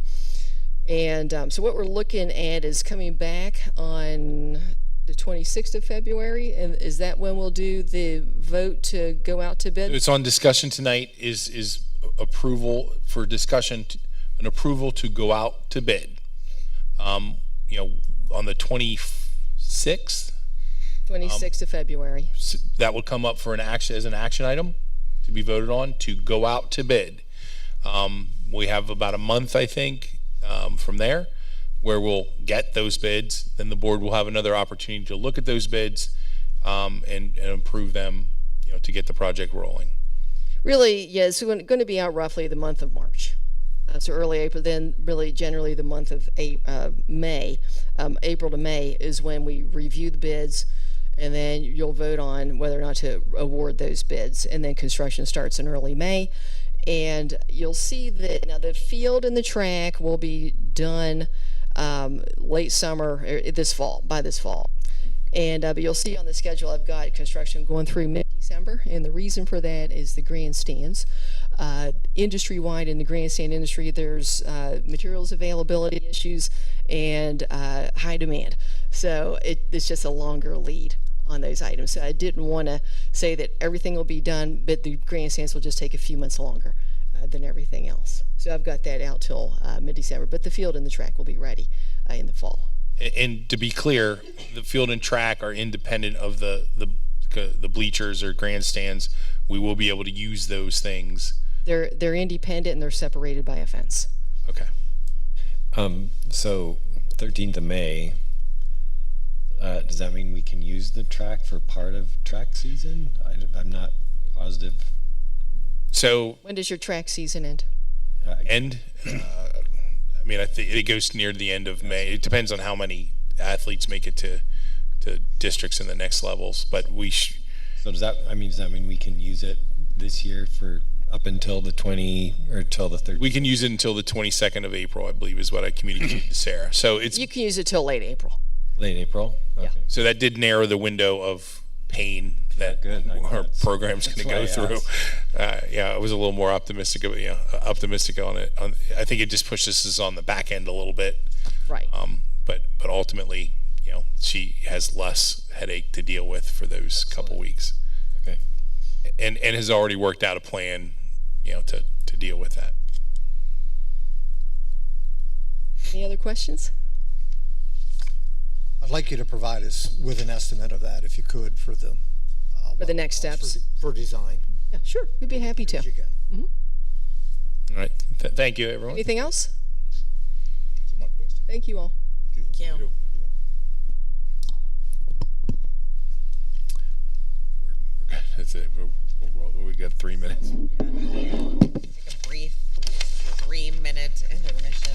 And so what we're looking at is coming back on the 26th of February, and is that when we'll do the vote to go out to bid? It's on discussion tonight. Is approval for discussion, an approval to go out to bid. On the 26th, 26th of February. That will come up for an action, as an action item to be voted on, to go out to bid. We have about a month, I think, from there, where we'll get those bids. Then the board will have another opportunity to look at those bids and approve them, to get the project rolling. Really, yes, it's going to be out roughly the month of March. So early April, then really generally the month of May. April to May is when we review the bids, and then you'll vote on whether or not to award those bids. And then construction starts in early May. And you'll see that now the field and the track will be done late summer, by this fall. And but you'll see on the schedule I've got construction going through mid-December, and the reason for that is the grandstands. Industry-wide in the grandstand industry, there's materials availability issues and high demand. So it's just a longer lead on those items. So I didn't want to say that everything will be done, but the grandstands will just take a few months longer than everything else. So I've got that out till mid-December, but the field and the track will be ready in the fall. And to be clear, the field and track are independent of the bleachers or grandstands. We will be able to use those things. They're independent and they're separated by a fence. Okay. So 13th of May, does that mean we can use the track for part of track season? I'm not positive. So when does your track season end? I think it goes near the end of May. It depends on how many athletes make it to districts in the next levels. But so does that mean we can use it this year for up until the 20 or till the 30th? We can use it until the 22nd of April, I believe, is what I communicated to Sarah. So you can use it till late April. Late April. Okay. Yeah. So that did narrow the window of pain that our program's going to go through. I was a little more optimistic on it. I think it just pushes us on the back end a little bit. Right. But ultimately, she has less headache to deal with for those couple weeks. Okay. And has already worked out a plan, to deal with that. Any other questions? I'd like you to provide us with an estimate of that, if you could, for the next steps for design. Yeah, sure. We'd be happy to. All right. Thank you, everyone. Anything else? That's my question. Thank you all. Thank you. That's it. We got 3 minutes. Take a brief 3-minute intermission.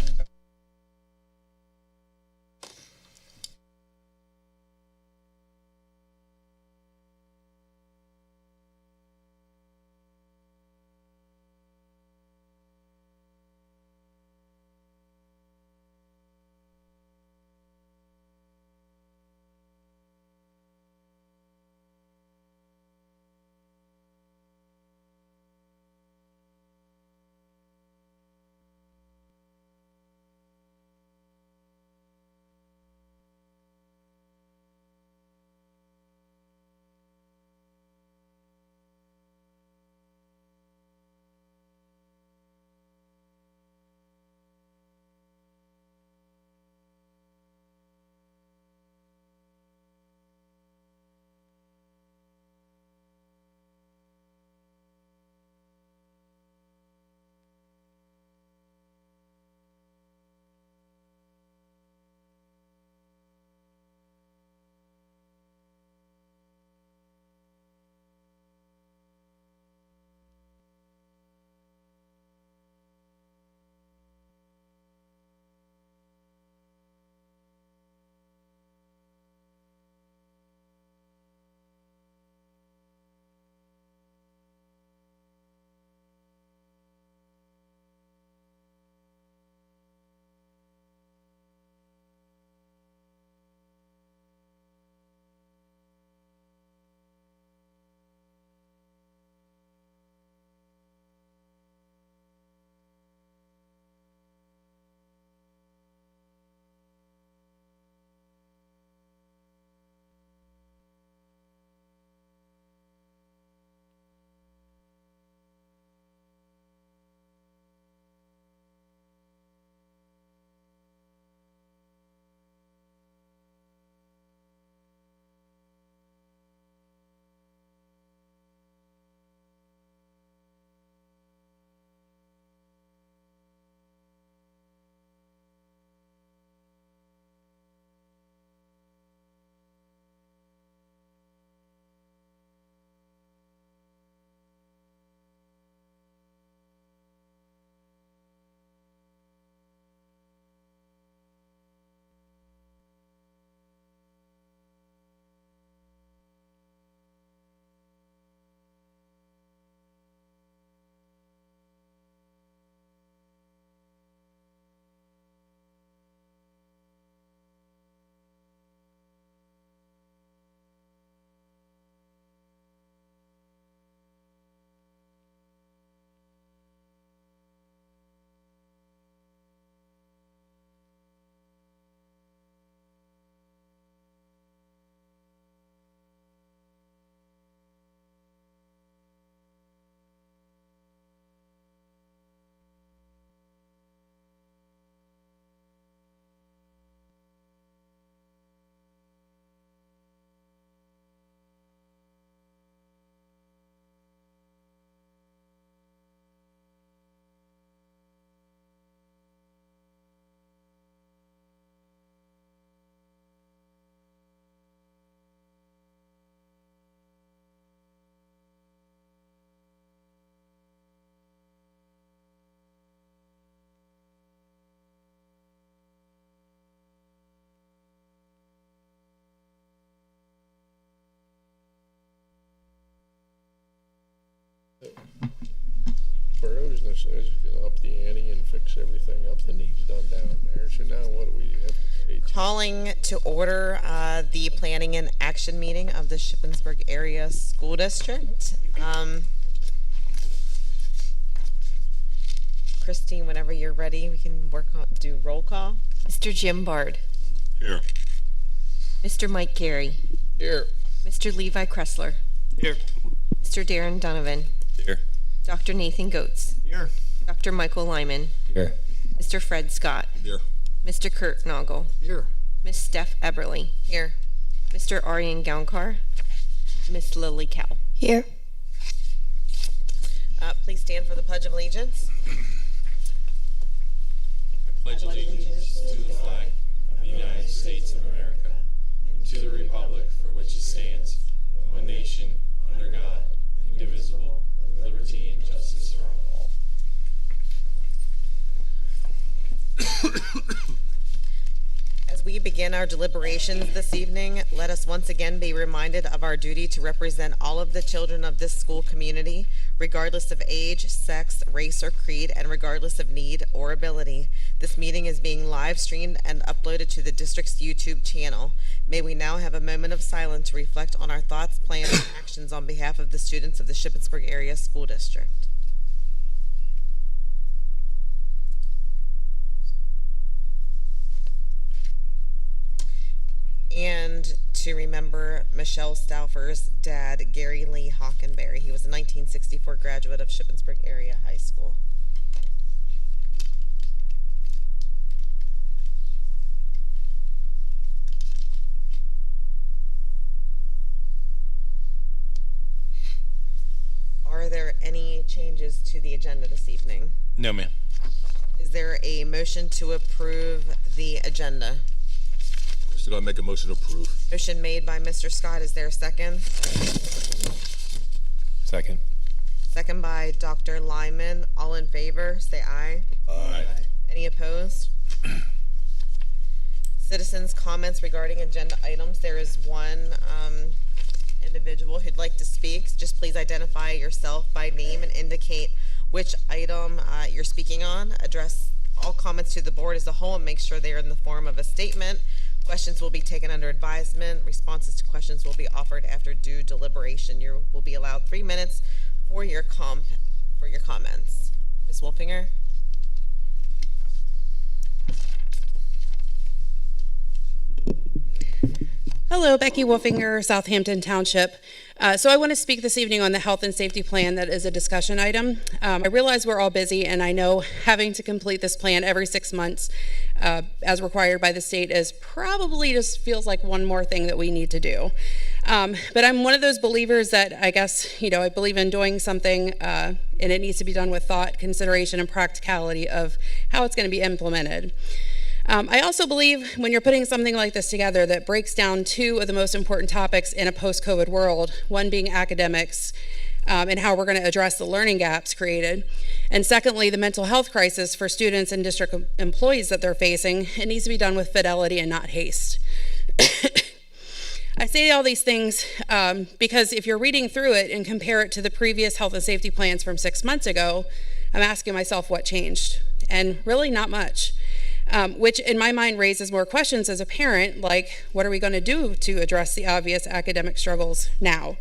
soon as you can up the ante and fix everything up that needs done down there. So now what do we have to pay to? Calling to order the planning and action meeting of the Shippensburg Area School District. Christine, whenever you're ready, we can do roll call. Mr. Jim Bard. Here. Mr. Mike Carey. Here. Mr. Levi Kressler. Here. Mr. Darren Donovan. Here. Dr. Nathan Goetz. Here. Dr. Michael Lyman. Here. Mr. Fred Scott. Here. Mr. Kurt Noggle. Here. Miss Steph Eberly. Here. Mr. Aryan Gaunkar. Miss Lily Cow. Here. Please stand for the Pledge of Allegiance. Pledge allegiance to the flag of the United States of America and to the republic for which it stands, one nation, under God, indivisible, with liberty and justice for all. As we begin our deliberations this evening, let us once again be reminded of our duty to represent all of the children of this school community, regardless of age, sex, race, or creed, and regardless of need or ability. This meeting is being live streamed and uploaded to the district's YouTube channel. May we now have a moment of silence to reflect on our thoughts, plans, and actions on behalf of the students of the Shippensburg Area School District. And to remember Michelle Stauffer's dad, Gary Lee Hockenberry. He was a 1964 graduate of Shippensburg Area High School. Are there any changes to the agenda this evening? No, ma'am. Is there a motion to approve the agenda? Mr. Gonna make a motion to approve. Motion made by Mr. Scott. Is there a second? Second. Second by Dr. Lyman. All in favor, say aye. Aye. Any opposed? Citizens' comments regarding agenda items. There is one individual who'd like to speak. Just please identify yourself by name and indicate which item you're speaking on. Address all comments to the board as a whole and make sure they are in the form of a statement. Questions will be taken under advisement. Responses to questions will be offered after due deliberation. You will be allowed 3 minutes for your comments. Ms. Wolfinger? Hello, Becky Wolfinger, Southampton Township. So I want to speak this evening on the health and safety plan that is a discussion item. I realize we're all busy, and I know having to complete this plan every 6 months as required by the state is probably just feels like one more thing that we need to do. But I'm one of those believers that I guess, I believe in doing something and it needs to be done with thought, consideration, and practicality of how it's going to be implemented. I also believe when you're putting something like this together that breaks down two of the most important topics in a post-COVID world, one being academics and how we're going to address the learning gaps created, and secondly, the mental health crisis for students and district employees that they're facing, it needs to be done with fidelity and not haste. I say all these things because if you're reading through it and compare it to the previous health and safety plans from 6 months ago, I'm asking myself what changed, and really not much. Which in my mind raises more questions as a parent, like what are we going to do to address the obvious academic struggles now?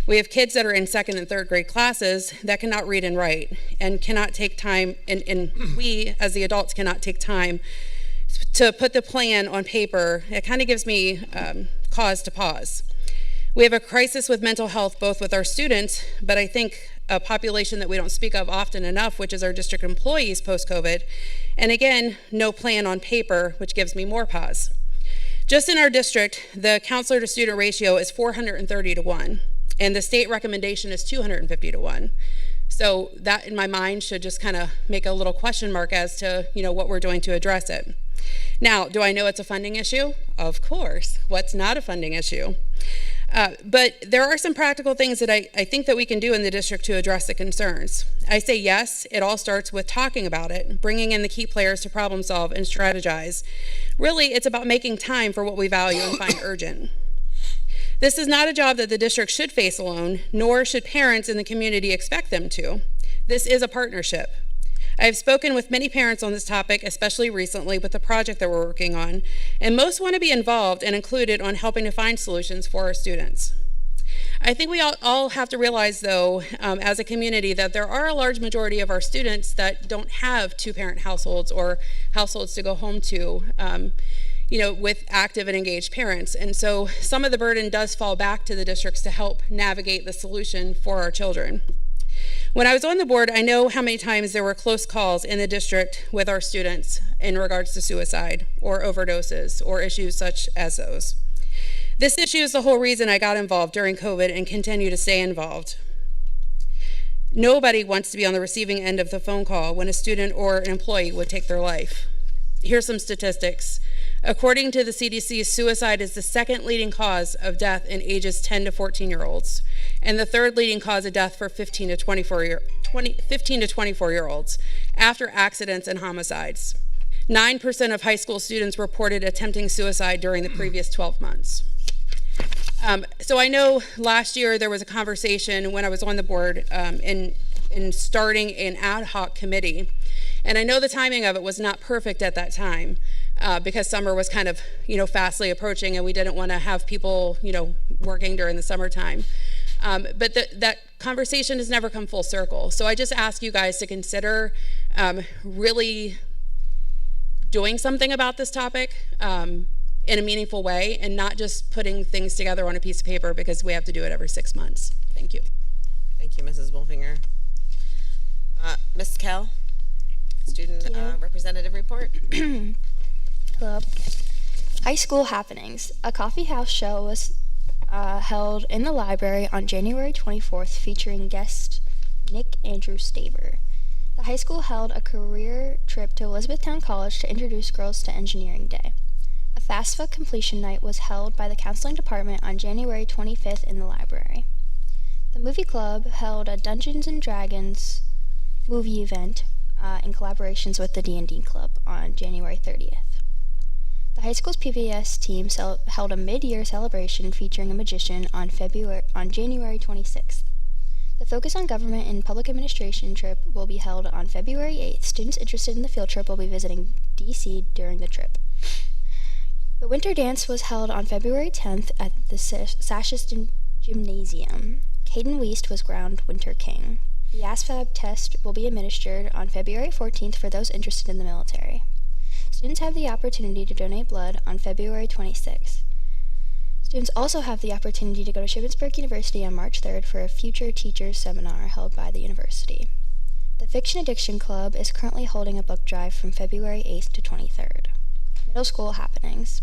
We have kids that are in 2nd and 3rd grade classes that cannot read and write and cannot take time, and we as the adults cannot take time to put the plan on paper. It kind of gives me cause to pause. We have a crisis with mental health, both with our students, but I think a population that we don't speak of often enough, which is our district employees post-COVID. And again, no plan on paper, which gives me more pause. Just in our district, the counselor to student ratio is 430 to 1, and the state recommendation is 250 to 1. So that in my mind should just kind of make a little question mark as to, what we're doing to address it. Now, do I know it's a funding issue? Of course. What's not a funding issue? But there are some practical things that I think that we can do in the district to address the concerns. I say yes, it all starts with talking about it, bringing in the key players to problem solve and strategize. Really, it's about making time for what we value and find urgent. This is not a job that the district should face alone, nor should parents in the community expect them to. This is a partnership. I have spoken with many parents on this topic, especially recently with the project that we're working on, and most want to be involved and included on helping to find solutions for our students. I think we all have to realize, though, as a community, that there are a large majority of our students that don't have two-parent households or households to go home to, with active and engaged parents. And so some of the burden does fall back to the districts to help navigate the solution for our children. When I was on the board, I know how many times there were close calls in the district with our students in regards to suicide or overdoses or issues such as those. This issue is the whole reason I got involved during COVID and continue to stay involved. Nobody wants to be on the receiving end of the phone call when a student or an employee would take their life. Here's some statistics. According to the CDC, suicide is the second leading cause of death in ages 10 to 14-year-olds, and the third leading cause of death for 15 to 24-year-olds after accidents and homicides. 9% of high school students reported attempting suicide during the previous 12 months. So I know last year there was a conversation when I was on the board in starting an ad hoc committee. And I know the timing of it was not perfect at that time because summer was kind of, fastly approaching and we didn't want to have people, working during the summertime. But that conversation has never come full circle. So I just ask you guys to consider really doing something about this topic in a meaningful way and not just putting things together on a piece of paper because we have to do it every 6 months. Thank you. Thank you, Mrs. Wolfinger. Ms. Kell, student representative report. Hello. High school happenings. A coffee house show was held in the library on January 24th featuring guest Nick Andrew Staver. The high school held a career trip to Elizabethtown College to introduce girls to Engineering Day. A FAFSA completion night was held by the counseling department on January 25th in the library. The movie club held a Dungeons & Dragons movie event in collaborations with the D&D club on January 30th. The high school's PBS team held a mid-year celebration featuring a magician on January 26th. The Focus on Government and Public Administration trip will be held on February 8th. Students interested in the field trip will be visiting D.C. during the trip. The winter dance was held on February 10th at the Sashist Gymnasium. Caden Weist was crowned Winter King. The ASVAB test will be administered on February 14th for those interested in the military. Students have the opportunity to donate blood on February 26th. Students also have the opportunity to go to Shippensburg University on March 3rd for a Future Teachers Seminar held by the university. The Fiction Addiction Club is currently holding a book drive from February 8th to 23rd. Middle school happenings.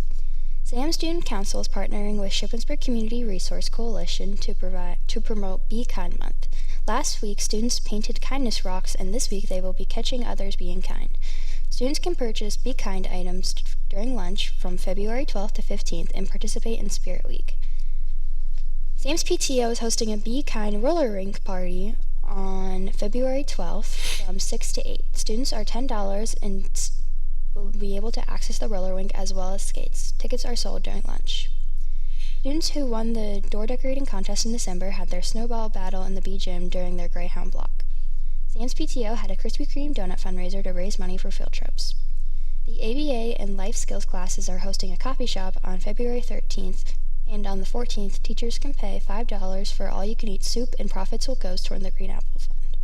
SAM Student Council is partnering with Shippensburg Community Resource Coalition to promote Be Kind Month. Last week, students painted kindness rocks, and this week they will be catching others being kind. Students can purchase Be Kind items during lunch from February 12th to 15th and participate in Spirit Week. SAM's PTO is hosting a Be Kind roller rink party on February 12th from 6 to 8. Students are $10 and will be able to access the roller rink as well as skates. Tickets are sold during lunch. Students who won the door decorating contest in December had their snowball battle in the B Gym during their Greyhound block. Sam's PTO had a Krispy Kreme donut fundraiser to raise money for field trips. The ABA and life skills classes are hosting a coffee shop on February 13th, and on the 14th, teachers can pay $5 for all-you-can-eat soup, and profits will go toward the Green Apple Fund.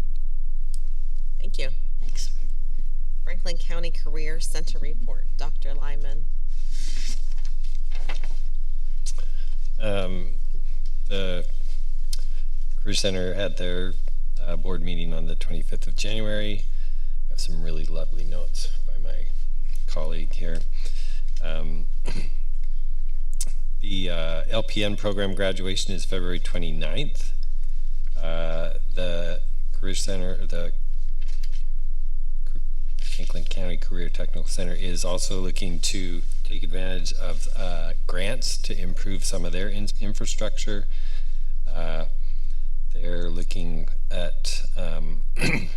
Thank you. Thanks. Franklin County Career Center report. Dr. Lyman. The Career Center had their board meeting on the 25th of January. I have some really lovely notes by my colleague here. The LPN program graduation is February 29th. The Career Center, the Franklin County Career Technical Center is also looking to take advantage of grants to improve some of their infrastructure. They're looking at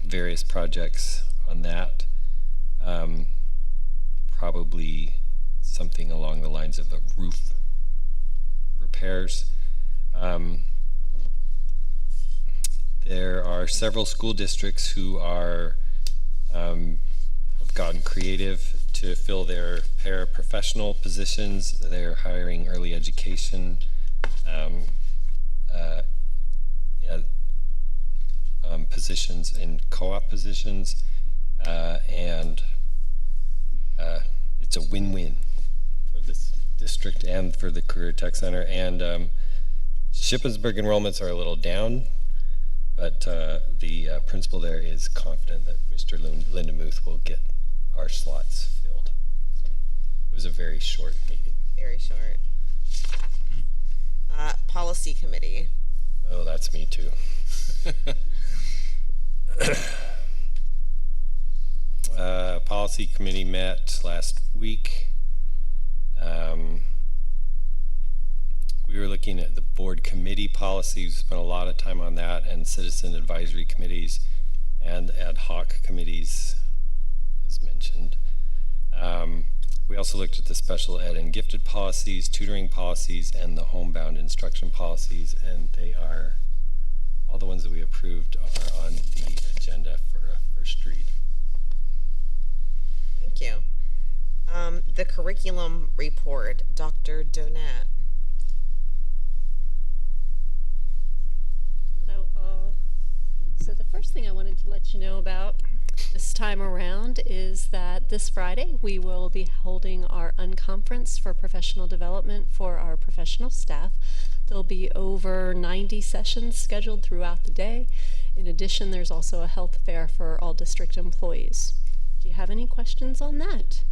various projects on that. Probably something along the lines of the roof repairs. There are several school districts who are have gotten creative to fill their paraprofessional positions. They're hiring early education, positions and co-op positions, and it's a win-win for this district and for the Career Tech Center. And Shippensburg enrollments are a little down, but the principal there is confident that Mr. Lindemuth will get our slots filled. So it was a very short meeting. Very short. Policy committee. Oh, that's me too. Policy committee met last week. We were looking at the board committee policies, spent a lot of time on that, and citizen advisory committees and ad hoc committees, as mentioned. We also looked at the special ed and gifted policies, tutoring policies, and the homebound instruction policies, and they are, all the ones that we approved are on the agenda for a first read. Thank you. The curriculum report, Dr. Donat. Hello all. So the first thing I wanted to let you know about this time around is that this Friday we will be holding our unconference for professional development for our professional staff. There'll be over 90 sessions scheduled throughout the day. In addition, there's also a health fair for all district employees. Do you have any questions on that?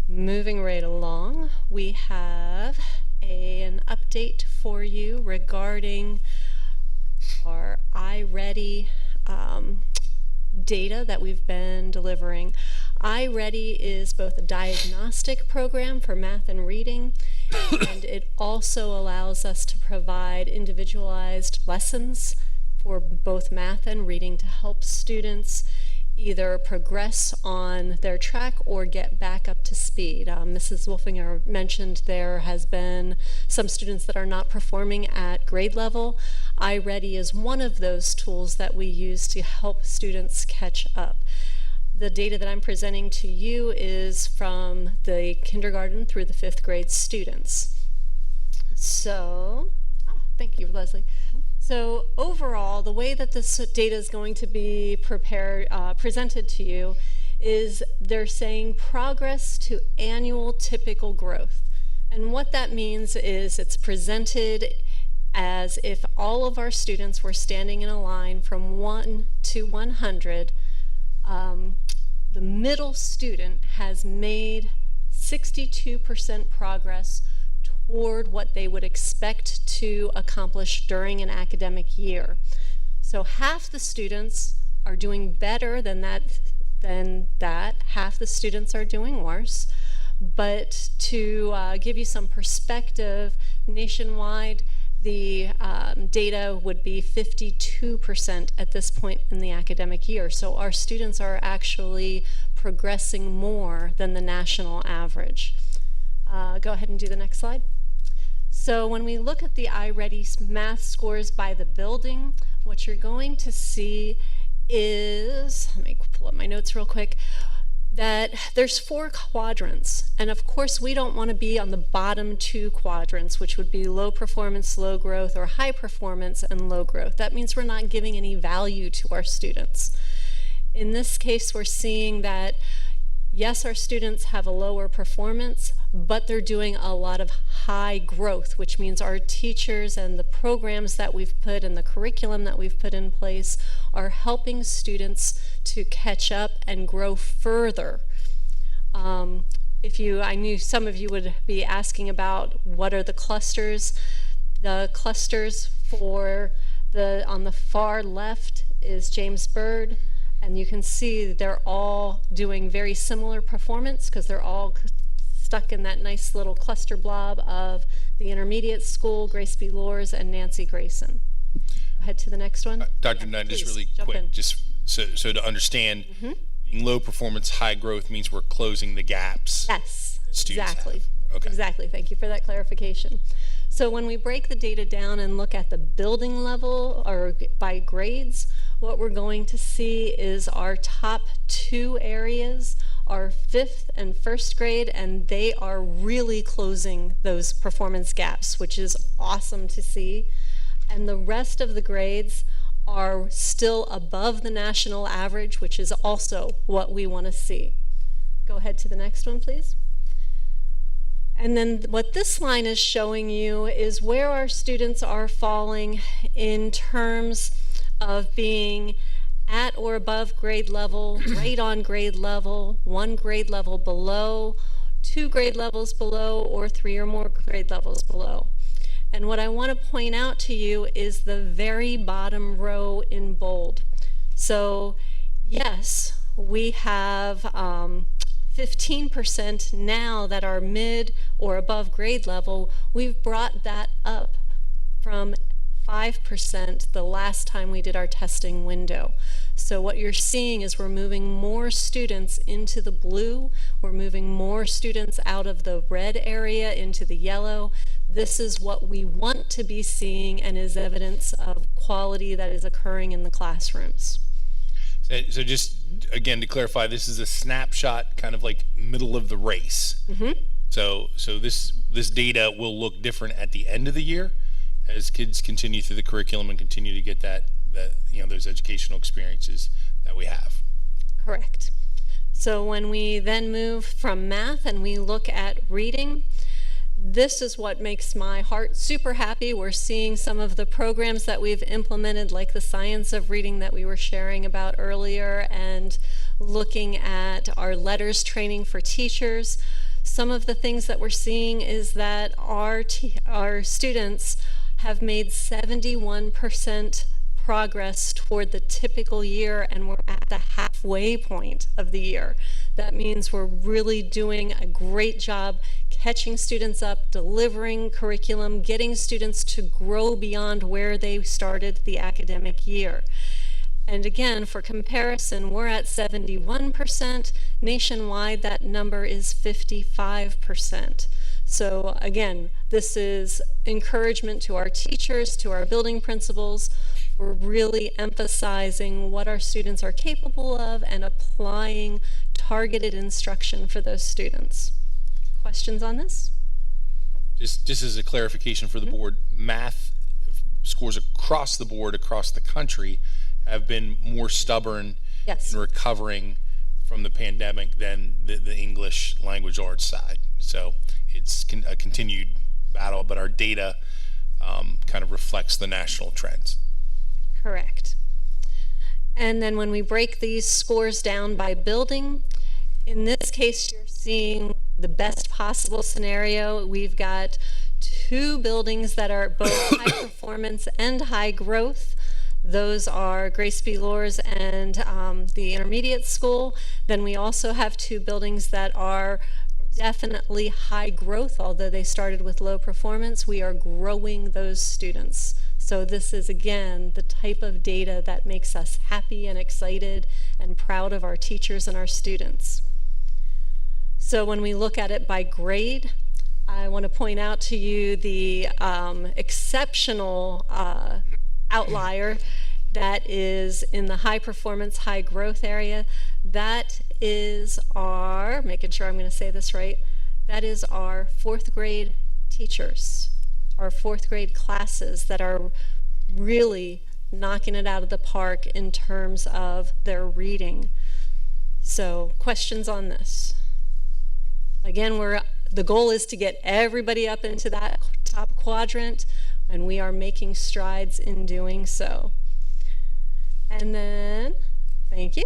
Moving right along, we have an update for you regarding our iReady data that we've been delivering. iReady is both a diagnostic program for math and reading, and it also allows us to provide individualized lessons for both math and reading to help students either progress on their track or get back up to speed. Mrs. Wolfinger mentioned there has been some students that are not performing at grade level. iReady is one of those tools that we use to help students catch up. The data that I'm presenting to you is from the kindergarten through the 5th grade students. So, thank you, Leslie. So overall, the way that this data is going to be presented to you is they're saying progress to annual typical growth. And what that means is it's presented as if all of our students were standing in a line from 1 to 100. The middle student has made 62% progress toward what they would expect to accomplish during an academic year. So half the students are doing better than that. Half the students are doing worse. But to give you some perspective, nationwide, the data would be 52% at this point in the academic year. So our students are actually progressing more than the national average. Go ahead and do the next slide. So when we look at the iReady math scores by the building, what you're going to see is, let me pull up my notes real quick, that there's 4 quadrants. And of course, we don't want to be on the bottom 2 quadrants, which would be low performance, low growth, or high performance and low growth. That means we're not giving any value to our students. In this case, we're seeing that yes, our students have a lower performance, but they're doing a lot of high growth, which means our teachers and the programs that we've put and the curriculum that we've put in place are helping students to catch up and grow further. I knew some of you would be asking about what are the clusters. The clusters for on the far left is James Byrd. And you can see they're all doing very similar performance because they're all stuck in that nice little cluster blob of the intermediate school, Grace B. Loers, and Nancy Grayson. Head to the next one. Dr. Nunn, just really quick, just so to understand, being low performance, high growth means we're closing the gaps. Yes, Students exactly. have. Okay. Exactly. Thank you for that clarification. So when we break the data down and look at the building level or by grades, what we're going to see is our top 2 areas are 5th and 1st grade, and they are really closing those performance gaps, which is awesome to see. And the rest of the grades are still above the national average, which is also what we want to see. Go ahead to the next one, please. And then what this line is showing you is where our students are falling in terms of being at or above grade level, right on grade level, 1 grade level below, 2 grade levels below, or 3 or more grade levels below. And what I want to point out to you is the very bottom row in bold. So yes, we have 15% now that are mid or above grade level. We've brought that up from 5% the last time we did our testing window. So what you're seeing is we're moving more students into the blue, we're moving more students out of the red area into the yellow. This is what we want to be seeing and is evidence of quality that is occurring in the classrooms. So just, again, to clarify, this is a snapshot, kind of like middle of the race. Mm-hmm. So this data will look different at the end of the year as kids continue through the curriculum and continue to get those educational experiences that we have. Correct. So when we then move from math and we look at reading, this is what makes my heart super happy. We're seeing some of the programs that we've implemented, like the science of reading that we were sharing about earlier, and looking at our letters training for teachers. Some of the things that we're seeing is that our students have made 71% progress toward the typical year, and we're at the halfway point of the year. That means we're really doing a great job catching students up, delivering curriculum, getting students to grow beyond where they started the academic year. And again, for comparison, we're at 71%. Nationwide, that number is 55%. So again, this is encouragement to our teachers, to our building principals. We're really emphasizing what our students are capable of and applying targeted instruction for those students. Questions on this? Just as a clarification for the board, math scores across the board, across the country, have been more stubborn in recovering from the pandemic than the English language arts side. So it's a continued battle, but our data kind of reflects the national trends. Correct. And then when we break these scores down by building, in this case, you're seeing the best possible scenario. We've got 2 buildings that are both high performance and high growth. Those are Grace B. Loers and the intermediate school. Then we also have 2 buildings that are definitely high growth, although they started with low performance. We are growing those students. So this is, again, the type of data that makes us happy and excited and proud of our teachers and our students. So when we look at it by grade, I want to point out to you the exceptional outlier that is in the high performance, high growth area. That is our, making sure I'm going to say this right, that is our 4th grade teachers, our 4th grade classes that are really knocking it out of the park in terms of their reading. So questions on this? Again, the goal is to get everybody up into that top quadrant, and we are making strides in doing so. And then, thank you.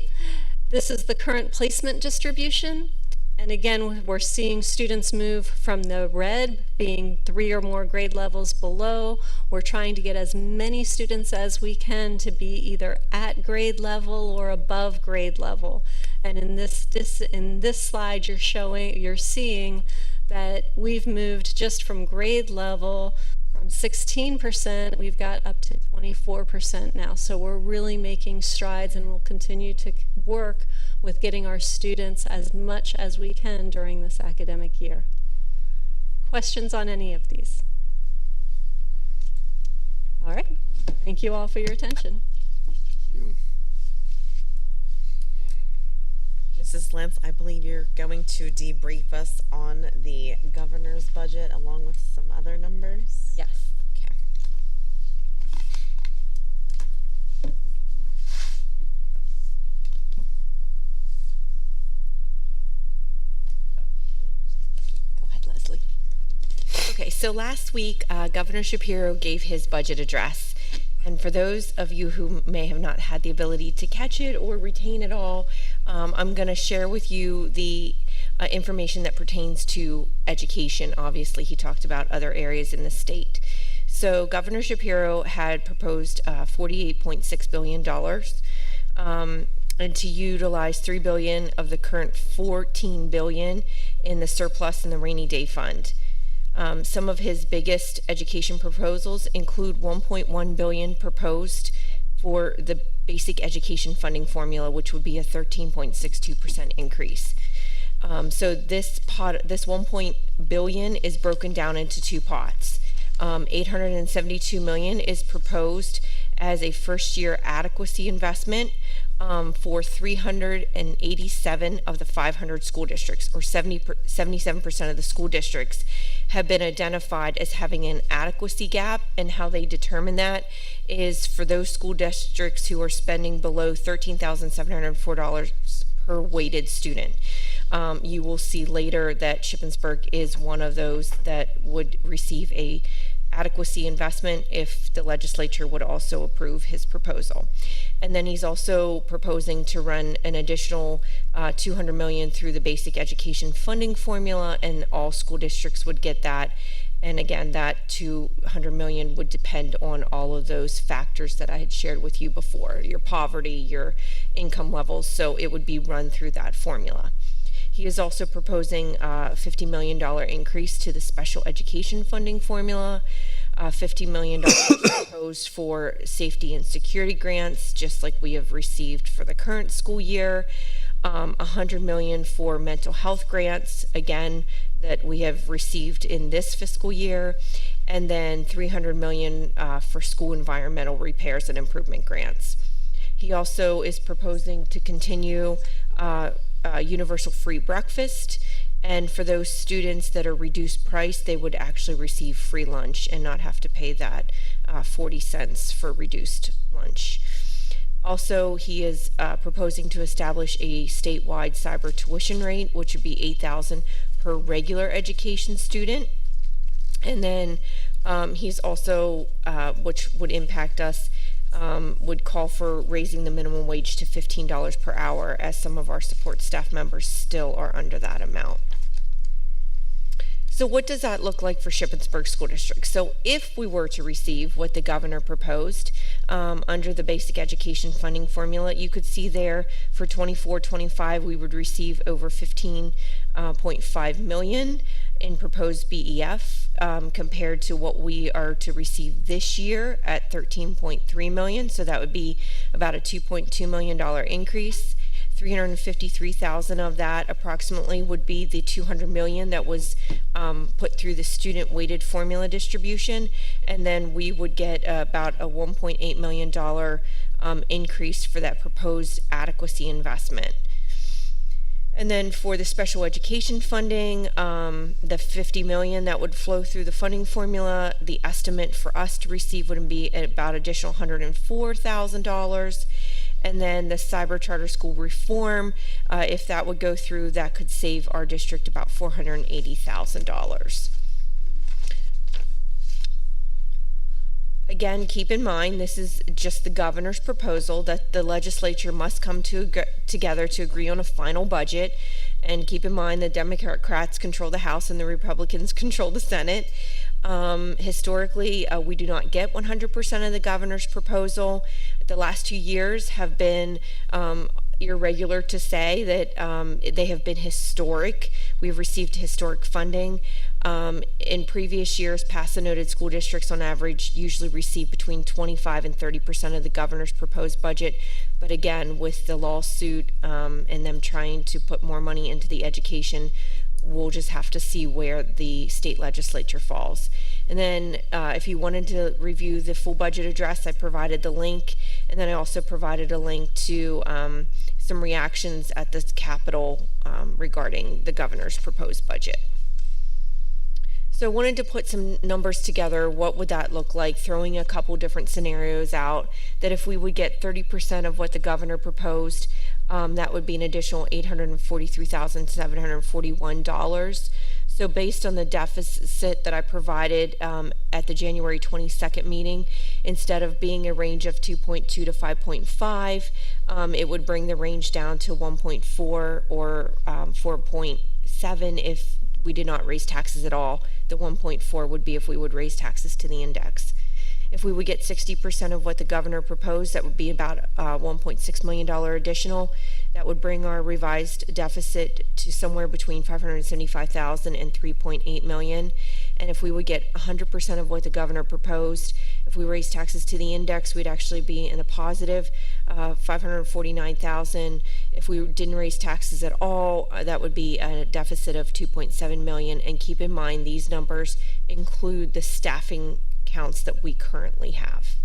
This is the current placement distribution. And again, we're seeing students move from the red, being 3 or more grade levels below. We're trying to get as many students as we can to be either at grade level or above grade level. And in this slide, you're seeing that we've moved just from grade level from 16%, we've got up to 24% now. So we're really making strides, and we'll continue to work with getting our students as much as we can during this academic year. Questions on any of these? All right. Thank you all for your attention. Thank you. Mrs. Lentz, I believe you're going to debrief us on the governor's budget along with some other numbers? Yes. Okay. Go ahead, Leslie. Okay, so last week, Governor Shapiro gave his budget address. And for those of you who may have not had the ability to catch it or retain it all, I'm going to share with you the information that pertains to education. Obviously, he talked about other areas in the state. So Governor Shapiro had proposed $48.6 billion and to utilize $3 billion of the current $14 billion in the surplus in the rainy day fund. Some of his biggest education proposals include $1.1 billion proposed for the basic education funding formula, which would be a 13.62% increase. So this $1 billion is broken down into two pots. $872 million is proposed as a first-year adequacy investment for 387 of the 500 school districts, or 77% of the school districts have been identified as having an adequacy gap, and how they determine that is for those school districts who are spending below $13,704 per weighted student. You will see later that Shippensburg is one of those that would receive a adequacy investment if the legislature would also approve his proposal. And then he's also proposing to run an additional $200 million through the basic education funding formula, and all school districts would get that. And again, that $200 million would depend on all of those factors that I had shared with you before, your poverty, your income levels, so it would be run through that formula. He is also proposing a $50 million increase to the special education funding formula, $50 million proposed for safety and security grants, just like we have received for the current school year, $100 million for mental health grants, again, that we have received in this fiscal year, and then $300 million for school environmental repairs and improvement grants. He also is proposing to continue universal free breakfast, and for those students that are reduced price, they would actually receive free lunch and not have to pay that 40 cents for reduced lunch. Also, he is proposing to establish a statewide cyber tuition rate, which would be $8,000 per regular education student. And then he's also, which would impact us, would call for raising the minimum wage to $15 per hour, as some of our support staff members still are under that amount. So what does that look like for Shippensburg School District? So if we were to receive what the governor proposed under the basic education funding formula, you could see there for 24-25 we would receive over $15.5 million in proposed BEF compared to what we are to receive this year at $13.3 million. So that would be about a $2.2 million increase. $353,000 of that approximately would be the $200 million that was put through the student weighted formula distribution, and then we would get about a $1.8 million increase for that proposed adequacy investment. And then for the special education funding, the $50 million that would flow through the funding formula, the estimate for us to receive would be about additional $104,000. And then the cyber charter school reform, if that would go through, that could save our district about $480,000. Again, keep in mind, this is just the governor's proposal, that the legislature must come together to agree on a final budget. And keep in mind, the Democrats control the House and the Republicans control the Senate. Historically, we do not get 100% of the governor's proposal. The last 2 years have been irregular, to say that they have been historic. We've received historic funding. In previous years, past the noted school districts on average usually receive between 25 and 30% of the governor's proposed budget. But again, with the lawsuit and them trying to put more money into the education, we'll just have to see where the state legislature falls. And then if you wanted to review the full budget address, I provided the link, and then I also provided a link to some reactions at this Capitol regarding the governor's proposed budget. So I wanted to put some numbers together. What would that look like? Throwing a couple different scenarios out, that if we would get 30% of what the governor proposed, that would be an additional $843,741. So based on the deficit that I provided at the January 22nd meeting, instead of being a range of 2.2 to 5.5, it would bring the range down to 1.4 or 4.7 if we did not raise taxes at all. The 1.4 would be if we would raise taxes to the index. If we would get 60% of what the governor proposed, that would be about $1.6 million additional. That would bring our revised deficit to somewhere between $575,000 and $3.8 million. And if we would get 100% of what the governor proposed, if we raise taxes to the index, we'd actually be in a positive $549,000. If we didn't raise taxes at all, that would be a deficit of $2.7 million. And keep in mind, these numbers include the staffing counts that we currently have.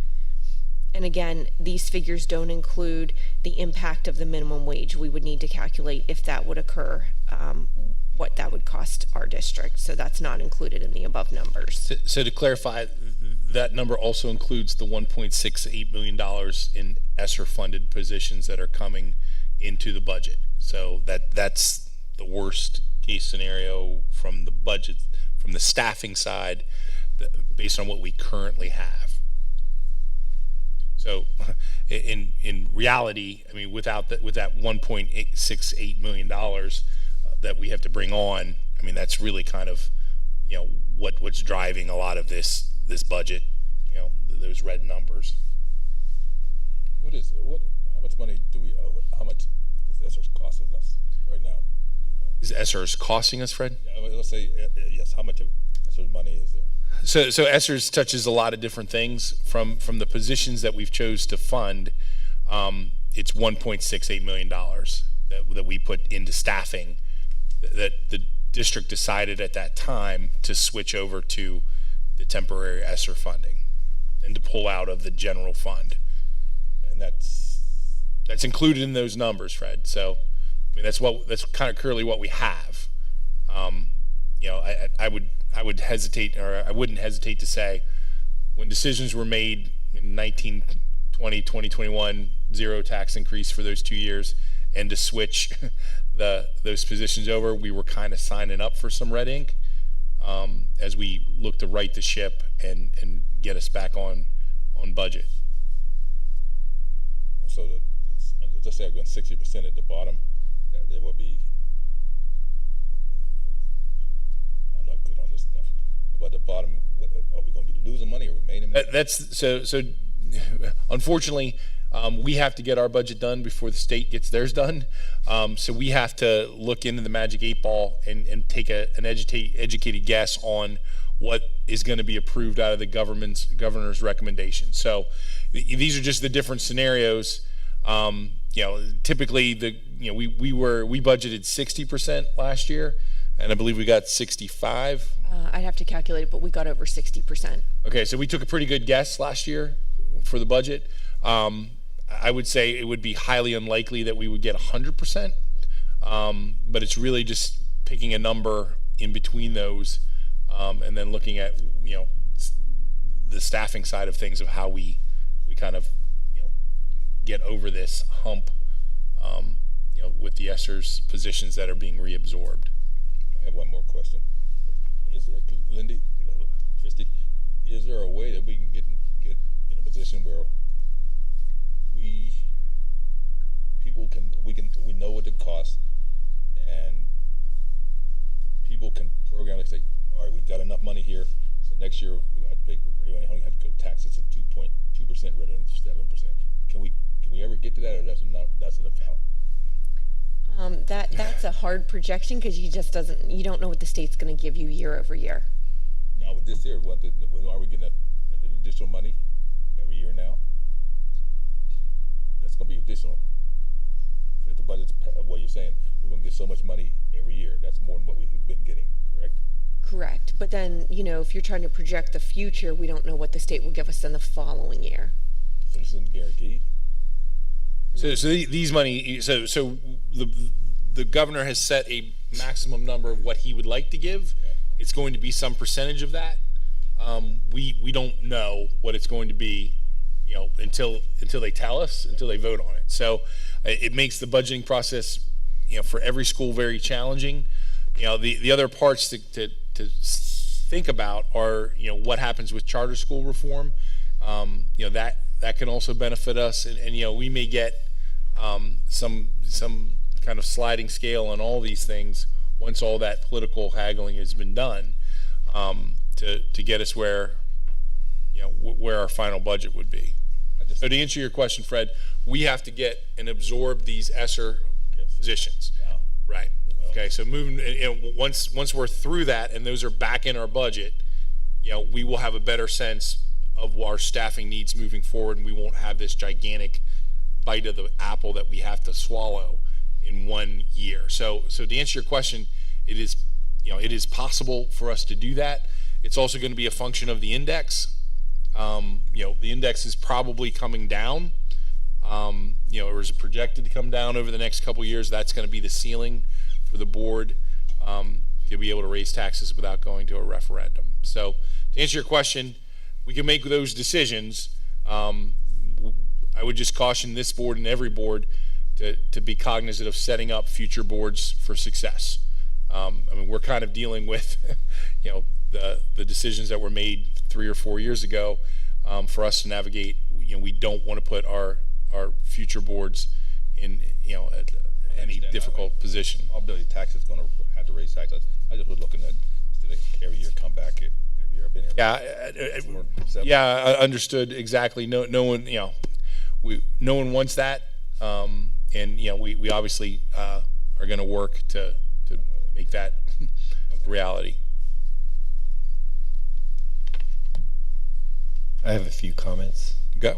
And again, these figures don't include the impact of the minimum wage. We would need to calculate if that would occur, what that would cost our district. So that's not included in the above numbers. So to clarify, that number also includes the $1.68 million in ESSER funded positions that are coming into the budget. So that's the worst case scenario from the budget, from the staffing side, based on what we currently have. So in reality, I mean, with that $1.68 million that we have to bring on, I mean, that's really kind of, you know, what's driving a lot of this budget, you know, those red numbers. How much money do we owe? How much does ESSER cost us right now? Is ESSER costing us, Fred? Yeah, let's say yes. How much of ESSER's money is there? So ESSER touches a lot of different things. From the positions that we've chose to fund, it's $1.68 million that we put into staffing that the district decided at that time to switch over to the temporary ESSER funding and to pull out of the general fund. And that's included in those numbers, Fred. So I mean, that's kind of currently what we have. You know, I wouldn't hesitate to say when decisions were made in 2020, 2021, zero tax increase for those 2 years, and to switch those positions over, we were kind of signing up for some red ink as we look to right the ship and get us back on budget. So let's say I'm going 60% at the bottom. There will be. I'm not good on this stuff. But at the bottom, are we going to be losing money or remaining money? That's so. Unfortunately, we have to get our budget done before the state gets theirs done. So we have to look into the magic 8 ball and take an educated guess on what is going to be approved out of the governor's recommendation. So these are just the different scenarios. You know, typically we budgeted 60% last year, and I believe we got 65. I'd have to calculate it, but we got over 60%. Okay, so we took a pretty good guess last year for the budget. I would say it would be highly unlikely that we would get 100%, but it's really just picking a number in between those, and then looking at, you know, the staffing side of things of how we kind of, you know, get over this hump, you know, with the ESSER's positions that are being reabsorbed. I have one more question. Lindy, Christy, is there a way that we can get in a position where we know what it costs, and people can program, like say, all right, we've got enough money here, so next year we're going to have to pay, we only have to go taxes at 2.2% rather than 7%. Can we ever get to that, or that's enough? That's a hard projection because you don't know what the state's going to give you year over year. Now with this year, are we getting an additional money every year now? That's going to be additional. So if the budget's what you're saying, we're going to get so much money every year. That's more than what we've been getting, correct? Correct. But then, you know, if you're trying to project the future, we don't know what the state will give us in the following year. So this isn't guaranteed? So these money, so the governor has set a maximum number of what he would like to give. It's going to be some percentage of that. We don't know what it's going to be, until they tell us, until they vote on it. So it makes the budgeting process, for every school very challenging. The other parts to think about are, what happens with charter school reform. That can also benefit us, and we may get some kind of sliding scale on all these things once all that political haggling has been done, to get us where our final budget would be. So to answer your question, Fred, we have to get and absorb these ESSER positions. Right. Okay. So moving, once we're through that and those are back in our budget, we will have a better sense of our staffing needs moving forward, and we won't have this gigantic bite of the apple that we have to swallow in 1 year. So to answer your question, it is possible for us to do that. It's also going to be a function of the index. The index is probably coming down. It was projected to come down over the next couple of years. That's going to be the ceiling for the board to be able to raise taxes without going to a referendum. So to answer your question, we can make those decisions. I would just caution this board and every board to be cognizant of setting up future boards for success. We're kind of dealing with, the decisions that were made 3 or 4 years ago for us to navigate. We don't want to put our future boards in, any difficult position. Our ability tax is going to have to raise taxes. I just was looking at every year come back every year. I've been here. I understood exactly. No one, no one wants that, and we obviously are going to work to make that reality. I have a few comments. Go.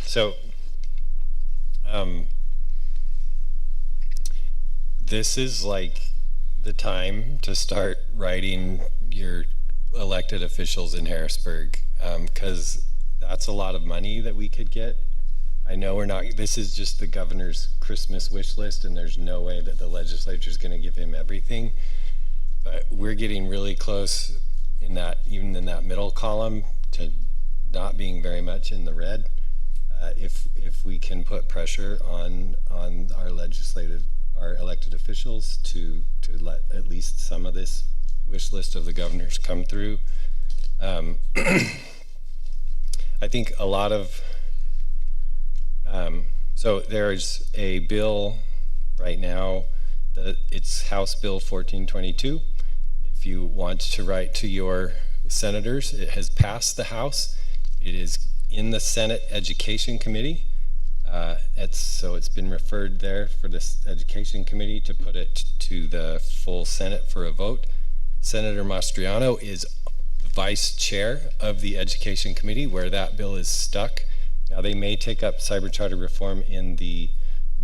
So, this is like the time to start writing your elected officials in Harrisburg, because that's a lot of money that we could get. I know this is just the governor's Christmas wish list, and there's no way that the legislature is going to give him everything, but we're getting really close even in that middle column to not being very much in the red. If we can put pressure on our elected officials to let at least some of this wish list of the governor's come through. I think a lot of so there's a bill right now it's House Bill 1422. If you want to write to your senators, it has passed the House. It is in the Senate Education Committee. It's been referred there for this Education Committee to put it to the full Senate for a vote. Senator Mastriano is the vice chair of the Education Committee where that bill is stuck. Now they may take up cyber charter reform in the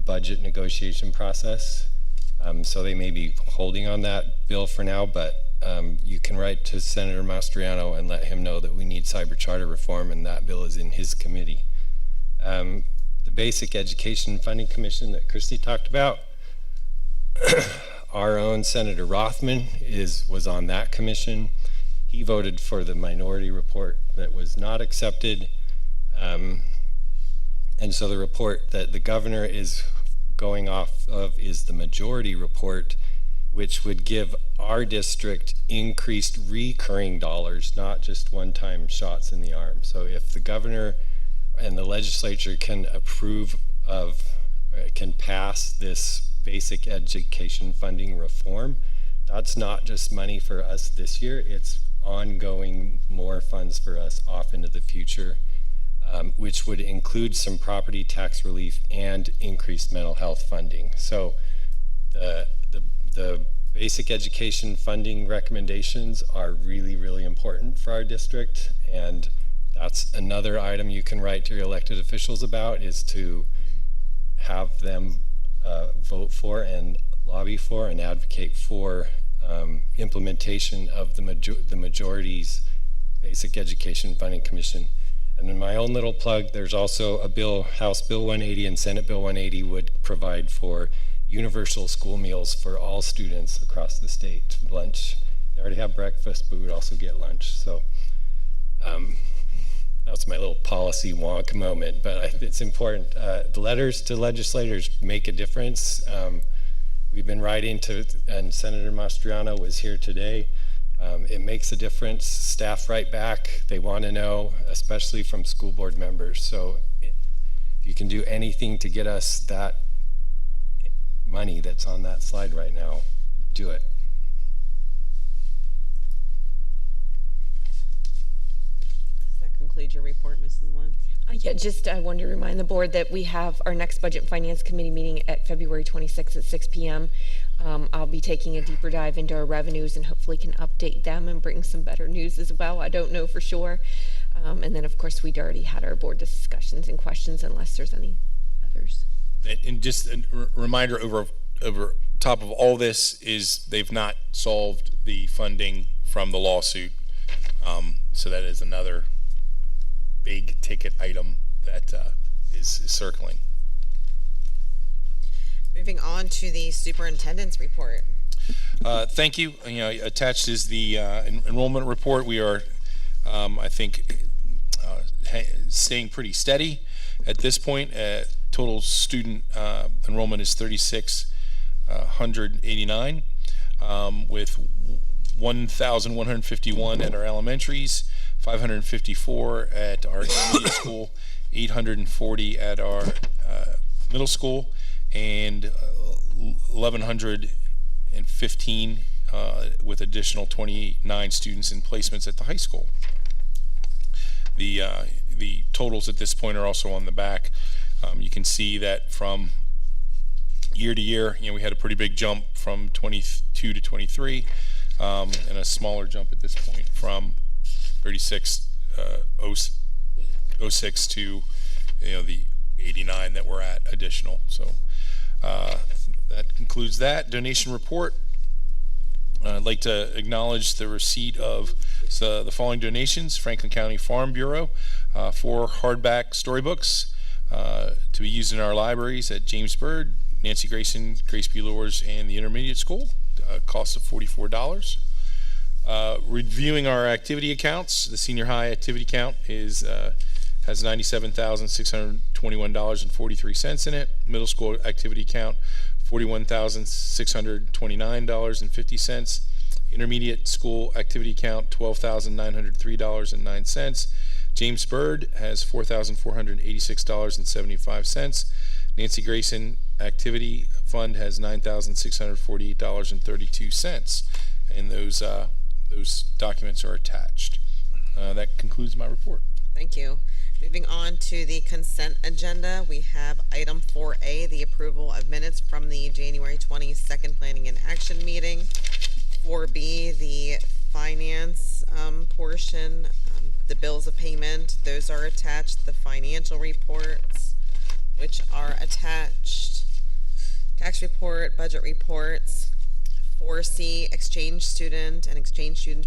budget negotiation process. So they may be holding on that bill for now, but you can write to Senator Mastriano and let him know that we need cyber charter reform, and that bill is in his committee. The Basic Education Funding Commission that Christy talked about, our own Senator Rothman was on that commission. He voted for the minority report that was not accepted. And so the report that the governor is going off of is the majority report, which would give our district increased recurring dollars, not just one-time shots in the arm. So if the governor and the legislature can can pass this basic education funding reform, that's not just money for us this year, it's ongoing more funds for us off into the future, which would include some property tax relief and increased mental health funding. So the basic education funding recommendations are really, really important for our district, and that's another item you can write to your elected officials about, is to have them vote for and lobby for and advocate for implementation of the majority's Basic Education Funding Commission. And in my own little plug, there's also a bill, House Bill 180 and Senate Bill 180 would provide for universal school meals for all students across the state. Lunch, they already have breakfast, but we'd also get lunch. So that's my little policy wonk moment, but it's important. The letters to legislators make a difference. We've been writing to, and Senator Mastriano was here today. It makes a difference. Staff write back. They want to know, especially from school board members. So if you can do anything to get us that money that's on that slide right now, do it. Does that conclude your report, Mrs. Lynn? Yeah, just I wanted to remind the board that we have our next Budget and Finance Committee meeting at February 26th at 6 p.m. I'll be taking a deeper dive into our revenues and hopefully can update them and bring some better news as well. I don't know for sure. And then, of course, we'd already had our board discussions and questions unless there's any others. And just a reminder over top of all this is they've not solved the funding from the lawsuit. So that is another big ticket item that is circling. Moving on to the superintendent's report. Thank you. Attached is the enrollment report. We are, I think, staying pretty steady at this point. Total student enrollment is 3,689, with 1,151 at our elementaries, 554 at our intermediate school, 840 at our middle school, and 1,115 with additional 29 students in placements at the high school. The totals at this point are also on the back. You can see that from year to year, we had a pretty big jump from 22 to 23, and a smaller jump at this point from 3606 to the 89 that we're at additional. So that concludes that donation report. I'd like to acknowledge the receipt of the following donations: Franklin County Farm Bureau, 4 hardback storybooks to be used in our libraries at Shippensburg, Nancy Grayson, Grace B. Lures, and the intermediate school, cost of $44. Reviewing our activity accounts, the senior high activity count has $97,621.43 in it. Middle school activity count, $41,629.50. Intermediate school activity count, $12,903.09. James Byrd has $4,486.75. Nancy Grayson Activity Fund has $9,648.32, and those documents are attached. That concludes my report. Thank you. Moving on to the consent agenda, we have item 4A, the approval of minutes from the January 22nd Planning and Action meeting. 4B, the finance portion, the bills of payment, those are attached. The financial reports, which are attached. Tax report, budget reports. 4C, exchange student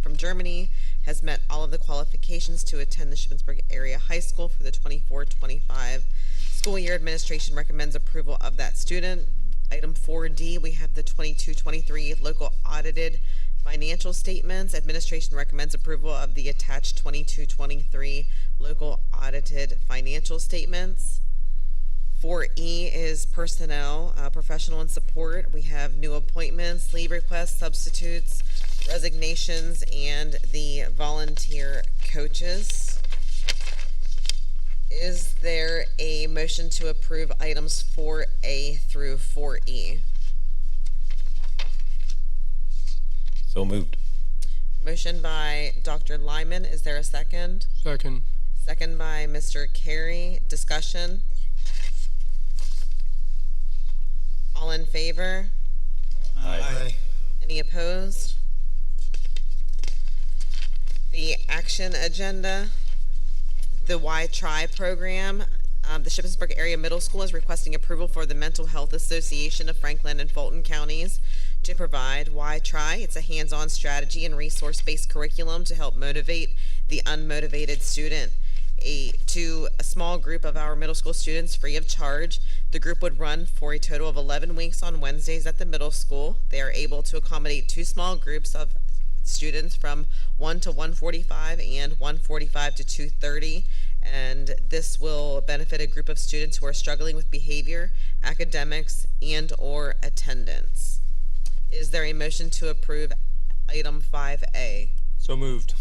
from Germany has met all of the qualifications to attend the Shippensburg area high school for the 24-25 school year. Administration recommends approval of that student. Item 4D, we have the 22-23 local audited financial statements. Administration recommends approval of the attached 22-23 local audited financial statements. 4E is personnel, professional and support. We have new appointments, leave requests, substitutes, resignations, and the volunteer coaches. Is there a motion to approve items 4A through 4E? So moved. Motion by Dr. Lyman. Is there a second? Second. Second by Mr. Carey. Discussion? All in favor? Aye. Any opposed? The action agenda, the Why Try program. The Shippensburg Area Middle School is requesting approval for the Mental Health Association of Franklin and Fulton Counties to provide Why Try. It's a hands-on strategy and resource-based curriculum to help motivate the unmotivated student. to a small group of our middle school students free of charge. The group would run for a total of 11 weeks on Wednesdays at the middle school. They are able to accommodate 2 small groups of students from 1 to 145 and 145 to 230. And this will benefit a group of students who are struggling with behavior, academics, and or attendance. Is there a motion to approve item 5A? So moved.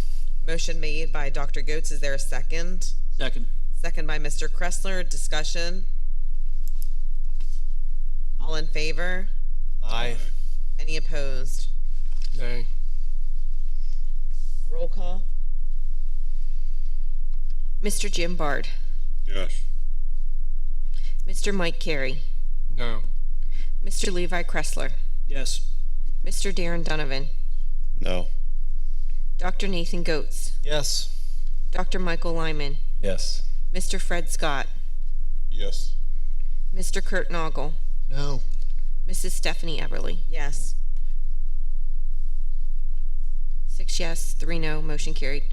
Motion made by Dr. Goetz. Is there a second? Second. Second by Mr. Kressler. Discussion? All in favor? Aye. Any opposed? Nay. Roll call. Mr. Jim Bard, Yes. Mr. Mike Carey, No. Mr. Levi Kressler, Yes. Mr. Darren Donovan, No. Dr. Nathan Goetz, Yes. Dr. Michael Lyman, Yes. Mr. Fred Scott, Yes. Mr. Kurt Noggle, No. Mrs. Stephanie Eberly. Yes. 6 yes, 3 no, motion carried.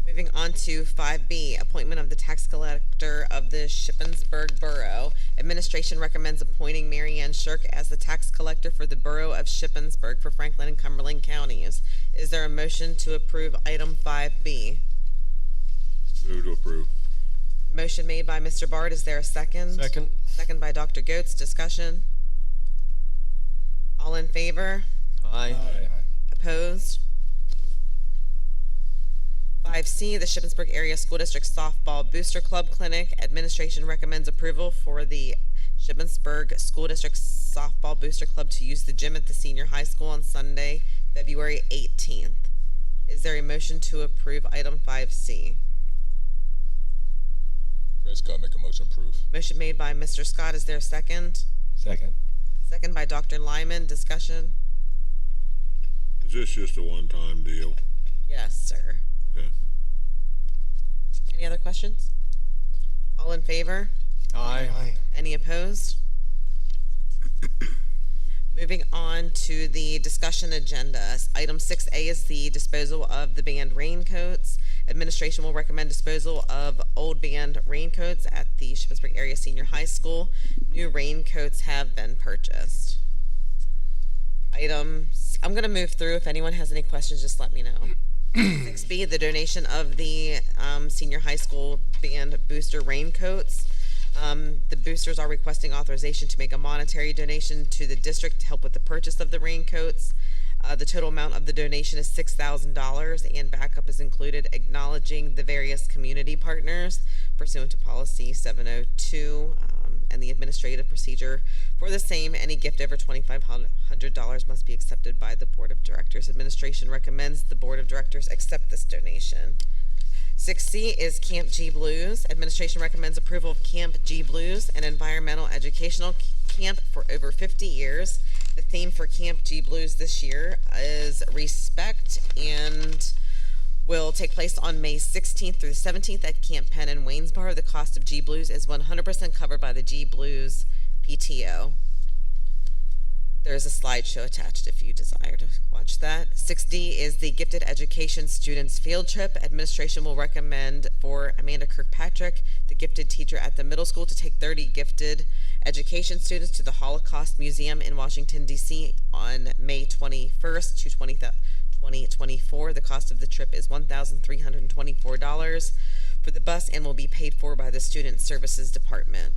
Moving on to 5B, appointment of the tax collector of the Shippensburg Borough. Administration recommends appointing Mary Ann Shirk as the tax collector for the Borough of Shippensburg for Franklin and Cumberland counties. Is there a motion to approve item 5B? Move to approve. Motion made by Mr. Bard. Is there a second? Second. Second by Dr. Goetz. Discussion? All in favor? Aye. Opposed? 5C, the Shippensburg Area School District Softball Booster Club Clinic. Administration recommends approval for the Shippensburg School District Softball Booster Club to use the gym at the senior high school on Sunday, February 18th. Is there a motion to approve item 5C? Fred Scott, make a motion to approve. Motion made by Mr. Scott. Is there a second? Second. Second by Dr. Lyman. Discussion? Is this just a one-time deal? Yes, sir. Okay. Any other questions? All in favor? Aye. Aye. Any opposed? Moving on to the discussion agenda. Item 6A is the disposal of the band raincoats. Administration will recommend disposal of old band raincoats at the Shippensburg Area Senior High School. New raincoats have been purchased. I'm going to move through. If anyone has any questions, just let me know. 6B, the donation of the senior high school band booster raincoats. The boosters are requesting authorization to make a monetary donation to the district to help with the purchase of the raincoats. The total amount of the donation is $6,000, and backup is included, acknowledging the various community partners pursuant to policy 702 and the administrative procedure for the same. Any gift over $2,500 must be accepted by the board of directors. Administration recommends the board of directors accept this donation. 6C is Camp G Blues. Administration recommends approval of Camp G Blues, an environmental educational camp for over 50 years. The theme for Camp G Blues this year is respect and will take place on May 16th through the 17th at Camp Penn in Waynesboro. The cost of G Blues is 100% covered by the G Blues PTO. There's a slideshow attached if you desire to watch that. 6D is the Gifted Education Students Field Trip. Administration will recommend for Amanda Kirkpatrick, the gifted teacher at the middle school, to take 30 gifted education students to the Holocaust Museum in Washington, D.C. on May 21st to 2024. The cost of the trip is $1,324 for the bus and will be paid for by the Student Services Department.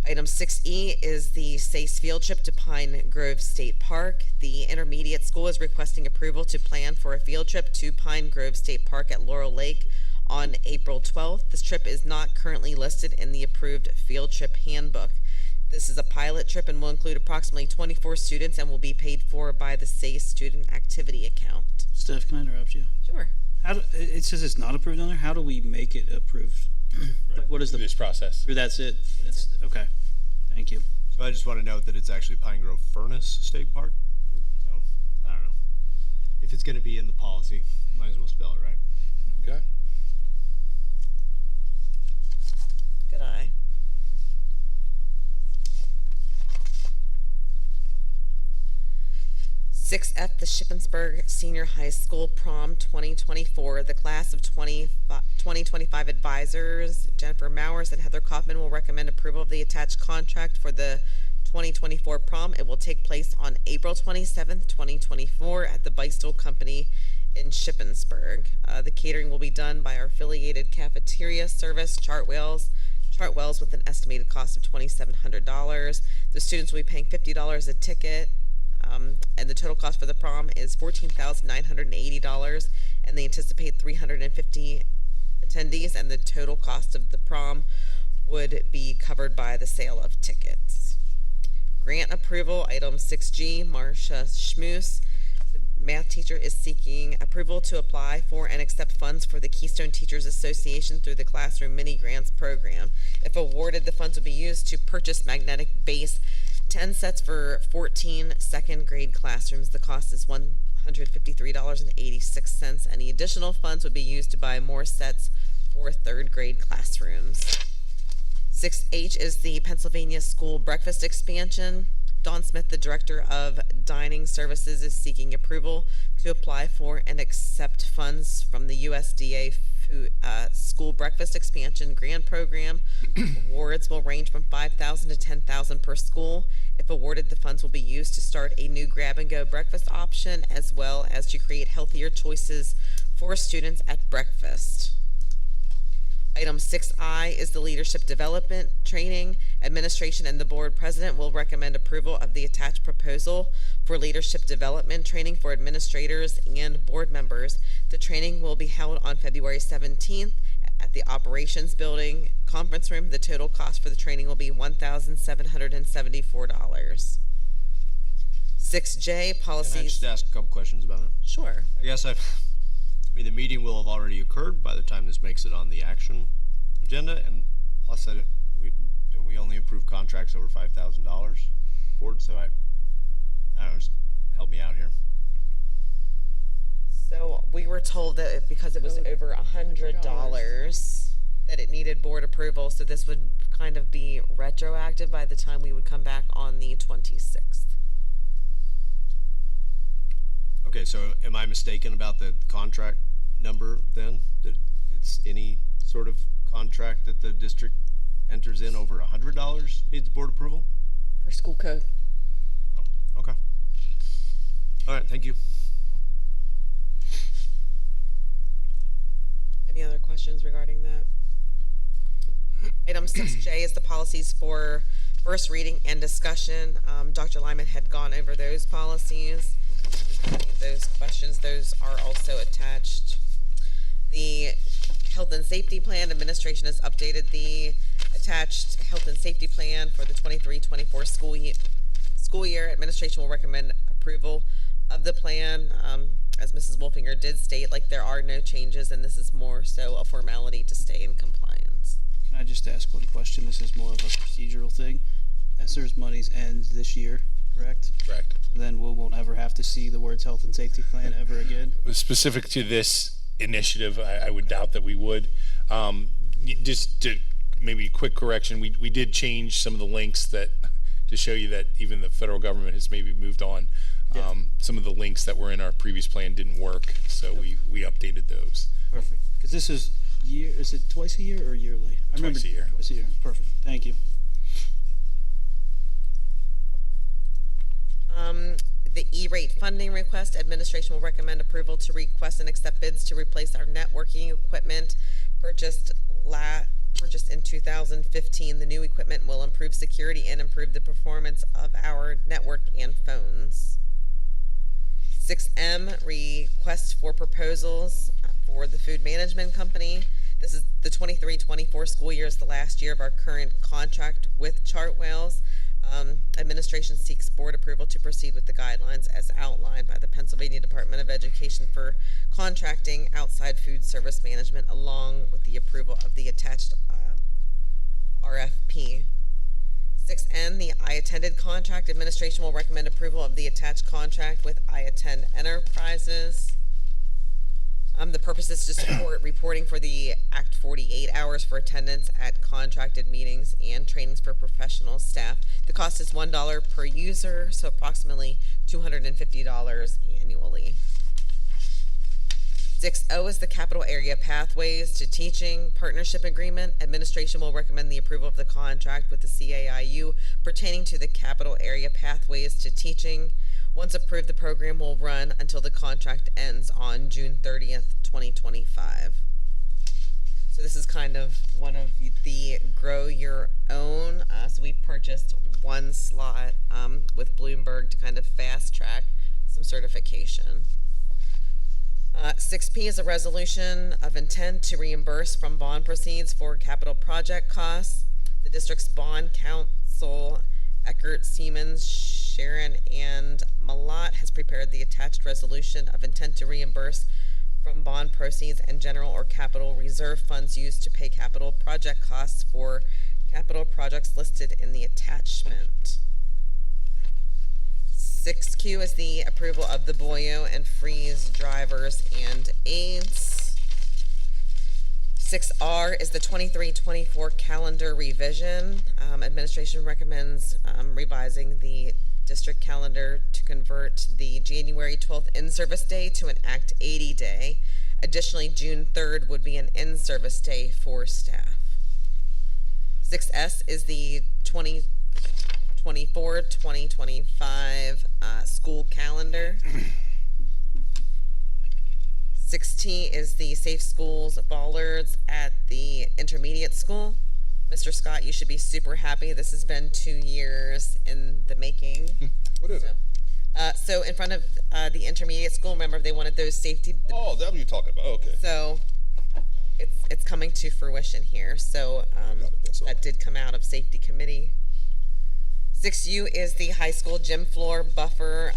Item 6E is the SACE field trip to Pine Grove State Park. The intermediate school is requesting approval to plan for a field trip to Pine Grove State Park at Laurel Lake on April 12th. This trip is not currently listed in the approved field trip handbook. This is a pilot trip and will include approximately 24 students and will be paid for by the SACE student activity account. Steph, can I interrupt you? Sure. It says it's not approved on there. How do we make it approved? Like, what is this process? That's it. It's okay. Thank you. So I just want to note that it's actually Pine Grove Furnace State Park. So, I don't know. If it's going to be in the policy, might as well spell it right. Okay. Good eye. 6F, the Shippensburg Senior High School Prom 2024. The class of 2025 advisors, Jennifer Mowers and Heather Kaufman, will recommend approval of the attached contract for the 2024 prom. It will take place on April 27th, 2024 at the Beistel Company in Shippensburg. The catering will be done by our affiliated cafeteria service, Chartwells, with an estimated cost of $2,700. The students will be paying $50 a ticket. And the total cost for the prom is $14,980, and they anticipate 350 attendees, and the total cost of the prom would be covered by the sale of tickets. Grant approval, item 6G, Marcia Schmoose, the math teacher, is seeking approval to apply for and accept funds for the Keystone Teachers Association through the Classroom Mini Grants program. If awarded, the funds will be used to purchase magnetic base 10 sets for 14 second grade classrooms. The cost is $153.86. Any additional funds would be used to buy more sets for third grade classrooms. 6H is the Pennsylvania School Breakfast Expansion. Dawn Smith, the Director of Dining Services, is seeking approval to apply for and accept funds from the USDA School Breakfast Expansion Grant Program. Awards will range from $5,000 to $10,000 per school. If awarded, the funds will be used to start a new grab-and-go breakfast option, as well as to create healthier choices for students at breakfast. Item 6I is the Leadership Development Training. Administration and the Board President will recommend approval of the attached proposal for leadership development training for administrators and board members. The training will be held on February 17th at the Operations Building Conference Room. The total cost for the training will be $1,774. 6J, policies. Can I just ask a couple questions about it? Sure. I guess the meeting will have already occurred by the time this makes it on the action agenda, and plus, don't we only approve contracts over $5,000 board? So I don't know, just help me out here. So we were told that because it was over $100 that it needed board approval, so this would kind of be retroactive by the time we would come back on the 26th. Okay, so am I mistaken about the contract number then? That it's any sort of contract that the district enters in over $100 needs board approval? Per school code. Oh, okay. All right, thank you. Any other questions regarding that? Item 6J is the policies for first reading and discussion. Dr. Lyman had gone over those policies. Those questions, those are also attached. The health and safety plan, administration has updated the attached health and safety plan for the 23-24 school year. Administration will recommend approval of the plan. As Mrs. Wolfinger did state, there are no changes, and this is more so a formality to stay in compliance. Can I just ask one question? This is more of a procedural thing. ESSER's monies end this year, correct? Correct. Then we won't ever have to see the words health and safety plan ever again? Specific to this initiative, I would doubt that we would. Just to maybe a quick correction, we did change some of the links that to show you that even the federal government has maybe moved on. Yeah. Some of the links that were in our previous plan didn't work, so we updated those. Perfect. Because this is is it twice a year or yearly? I remember Twice a year. Twice a year. Perfect. Thank you. The E-rate funding request, administration will recommend approval to request and accept bids to replace our networking equipment purchased in 2015. The new equipment will improve security and improve the performance of our network and phones. 6M, request for proposals for the food management company. This is the 23-24 school year is the last year of our current contract with Chartwells. Administration seeks board approval to proceed with the guidelines as outlined by the Pennsylvania Department of Education for contracting outside food service management, along with the approval of the attached RFP. 6N, the I Attended contract. Administration will recommend approval of the attached contract with I Attend Enterprises. The purpose is to support reporting for the Act 48 hours for attendance at contracted meetings and trainings for professional staff. The cost is $1 per user, so approximately $250 annually. 6O is the Capital Area Pathways to Teaching Partnership Agreement. Administration will recommend the approval of the contract with the CAIU pertaining to the Capital Area Pathways to Teaching. Once approved, the program will run until the contract ends on June 30th, 2025. So this is kind of one of the grow your own. So we purchased one slot with Bloomberg to kind of fast track some certification. 6P is a resolution of intent to reimburse from bond proceeds for capital project costs. The district's bond counsel, Eckert, Siemens, Sharon, and Malott has prepared the attached resolution of intent to reimburse from bond proceeds and general or capital reserve funds used to pay capital project costs for capital projects listed in the attachment. 6Q is the approval of the Boyo and Freeze drivers and aides. 6R is the 23-24 calendar revision. Administration recommends revising the district calendar to convert the January 12th in-service day to an Act 80 day. Additionally, June 3rd would be an in-service day for staff. 6S is the 2024-2025 school calendar. 6T is the Safe Schools bollards at the intermediate school. Mr. Scott, you should be super happy. This has been 2 years in the making. What is it? So in front of the intermediate school, remember they wanted those safety. Oh, that's what you're talking about. Okay. So it's coming to fruition here. So that did come out of safety committee. 6U is the high school gym floor buffer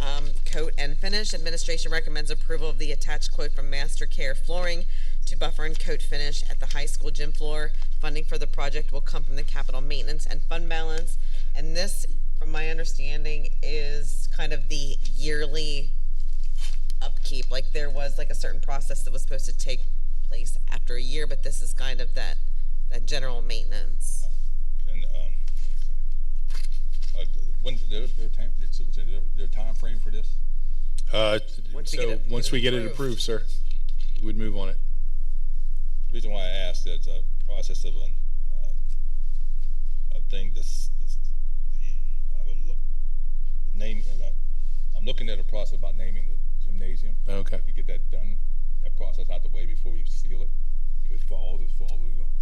coat and finish. Administration recommends approval of the attached quote from Master Care Flooring to buffer and coat finish at the high school gym floor. Funding for the project will come from the capital maintenance and fund balance. And this, from my understanding, is kind of the yearly upkeep. Like there was like a certain process that was supposed to take place after a year, but this is kind of that general maintenance. And when their time frame for this? Once we get it approved, sir, we would move on it. The reason why I asked is a process of a thing. I'm looking at a process about naming the gymnasium. Okay. If you get that done, that process out the way before we seal it. If it falls, it falls.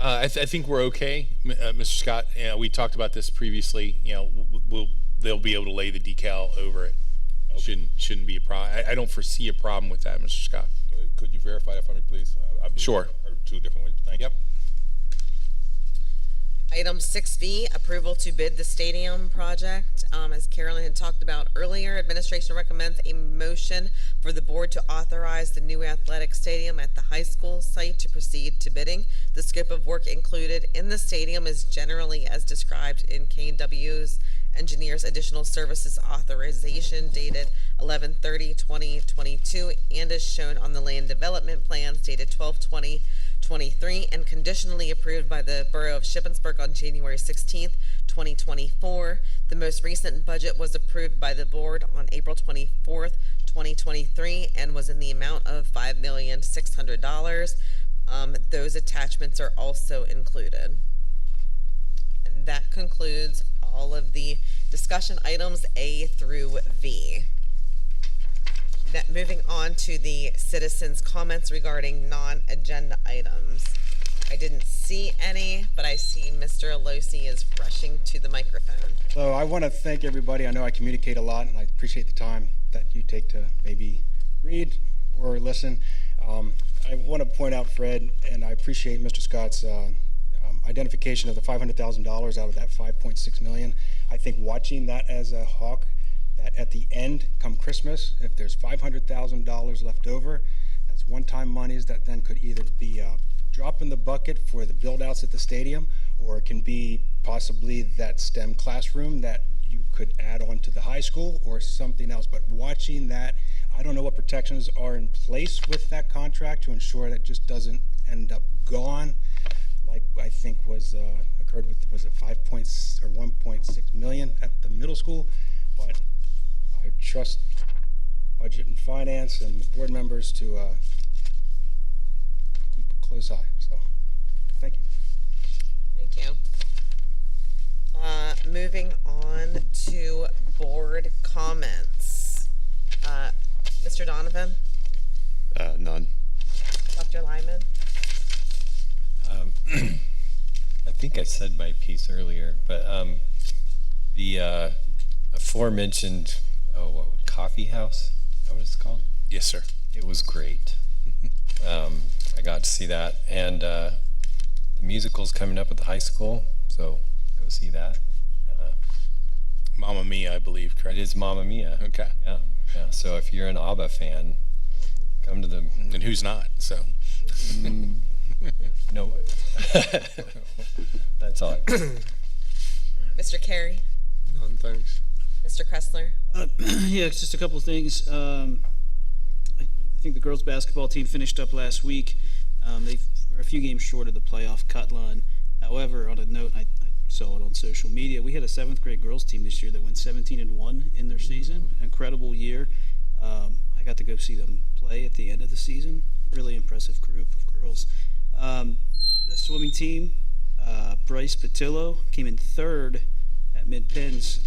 I think we're okay, Mr. Scott. We talked about this previously. They'll be able to lay the decal over it. Okay. Shouldn't be a problem. I don't foresee a problem with that, Mr. Scott. Could you verify that for me, please? I believe Sure. I heard two different ways. Thank you. Item 6B, approval to bid the stadium project. As Carolyn had talked about earlier, administration recommends a motion for the board to authorize the new athletic stadium at the high school site to proceed to bidding. The scope of work included in the stadium is generally as described in K&W's engineers additional services authorization dated 11/30/2022 and is shown on the land development plans dated 12/20/23 and conditionally approved by the Borough of Shippensburg on January 16th, 2024. The most recent budget was approved by the board on April 24th, 2023 and was in the amount of $5,600,000. Those attachments are also included. And that concludes all of the discussion items A through V. Moving on to the citizens' comments regarding non-agenda items. I didn't see any, but I see Mr. Alosi is rushing to the microphone. So I want to thank everybody. I know I communicate a lot, and I appreciate the time that you take to maybe read or listen. I want to point out, Fred, and I appreciate Mr. Scott's identification of the $500,000 out of that $5.6 million. I think watching that as a hawk, that at the end, come Christmas, if there's $500,000 left over, that's one-time monies that then could either be a drop in the bucket for the build-outs at the stadium, or it can be possibly that STEM classroom that you could add on to the high school or something else. But watching that, I don't know what protections are in place with that contract to ensure that just doesn't end up gone, like I think was occurred with, was it 1.6 million at the middle school? But I trust Budget and Finance and the board members to keep a close eye. So, thank you. Thank you. Moving on to board comments. Mr. Donovan? None. Dr. Lyman? I think I said my piece earlier, but the aforementioned coffee house, is that what it's called? Yes, sir. It was great. I got to see that, and the musical's coming up at the high school, so go see that. Mamma Mia, I believe, correct? It is Mamma Mia. Okay. Yeah. So if you're an ABBA fan, come to the. And who's not? So. No. That's all. Mr. Carey? None, thanks. Mr. Kressler? Yeah, it's just a couple of things. I think the girls basketball team finished up last week. They were a few games short of the playoff cut line. However, on a note, I saw it on social media. We had a 7th grade girls team this year that went 17-1 in their season. Incredible year. I got to go see them play at the end of the season. Really impressive group of girls. The swimming team, Bryce Patillo came in 3rd at Mid-Penns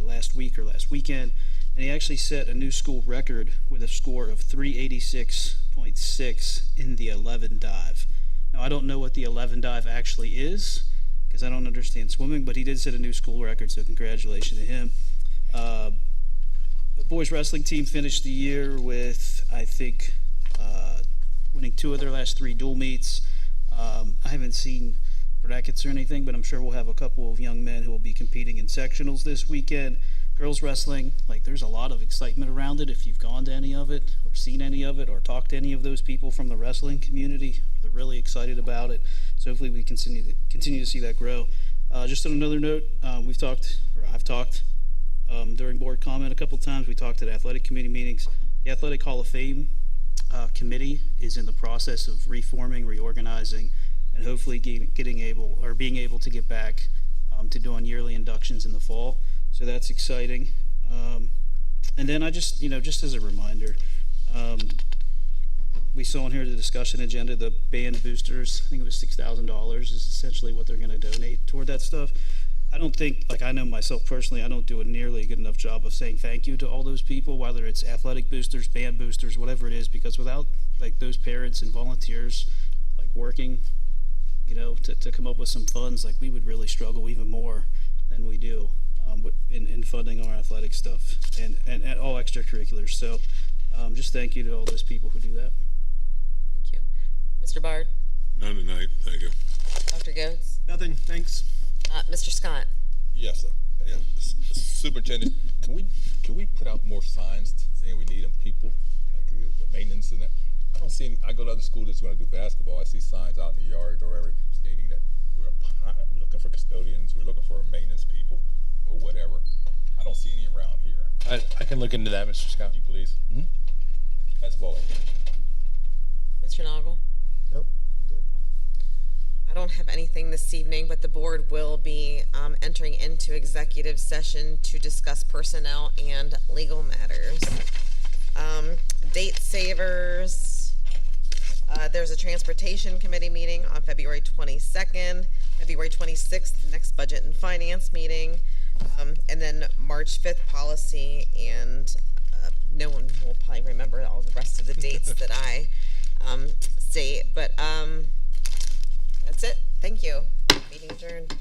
last weekend, and he actually set a new school record with a score of 386.6 in the 11 dive. Now, I don't know what the 11 dive actually is, because I don't understand swimming, but he did set a new school record, so congratulations to him. The boys wrestling team finished the year with, I think, winning 2 of their last 3 dual meets. I haven't seen brackets or anything, but I'm sure we'll have a couple of young men who will be competing in sectionals this weekend. Girls wrestling, there's a lot of excitement around it. If you've gone to any of it or seen any of it or talked to any of those people from the wrestling community, they're really excited about it. So hopefully we continue to see that grow. Just on another note, I've talked during board comment a couple times. We talked at athletic committee meetings. The Athletic Hall of Fame committee is in the process of reforming, reorganizing, and hopefully being able to get back to doing yearly inductions in the fall. So that's exciting. And then I just as a reminder, we saw in here the discussion agenda, the band boosters. I think it was $6,000 is essentially what they're going to donate toward that stuff. I don't think, I know myself personally, I don't do a nearly good enough job of saying thank you to all those people, whether it's athletic boosters, band boosters, whatever it is, because without those parents and volunteers working, to come up with some funds, we would really struggle even more than we do in funding our athletic stuff and all extracurriculars. So just thank you to all those people who do that. Thank you. Mr. Bard? None tonight, thank you. Dr. Goetz? Nothing, thanks. Mr. Scott? Yes, sir. Yeah. Superintendent, can we put out more signs saying we need people, the maintenance and that? I don't see any. I go to other schools that's going to do basketball. I see signs out in the yard or wherever stating that we're looking for custodians, we're looking for maintenance people, or whatever. I don't see any around here. I can look into that, Mr. Scott. Could you please? Mm-hmm. That's all. Mr. Noggle? Nope. Good. I don't have anything this evening, but the board will be entering into executive session to discuss personnel and legal matters. Date savers. There's a transportation committee meeting on February 22nd, February 26th, the next budget and finance meeting, and then March 5th policy, and no one will probably remember all the rest of the dates that I state, but that's it. Thank you. Meeting adjourned.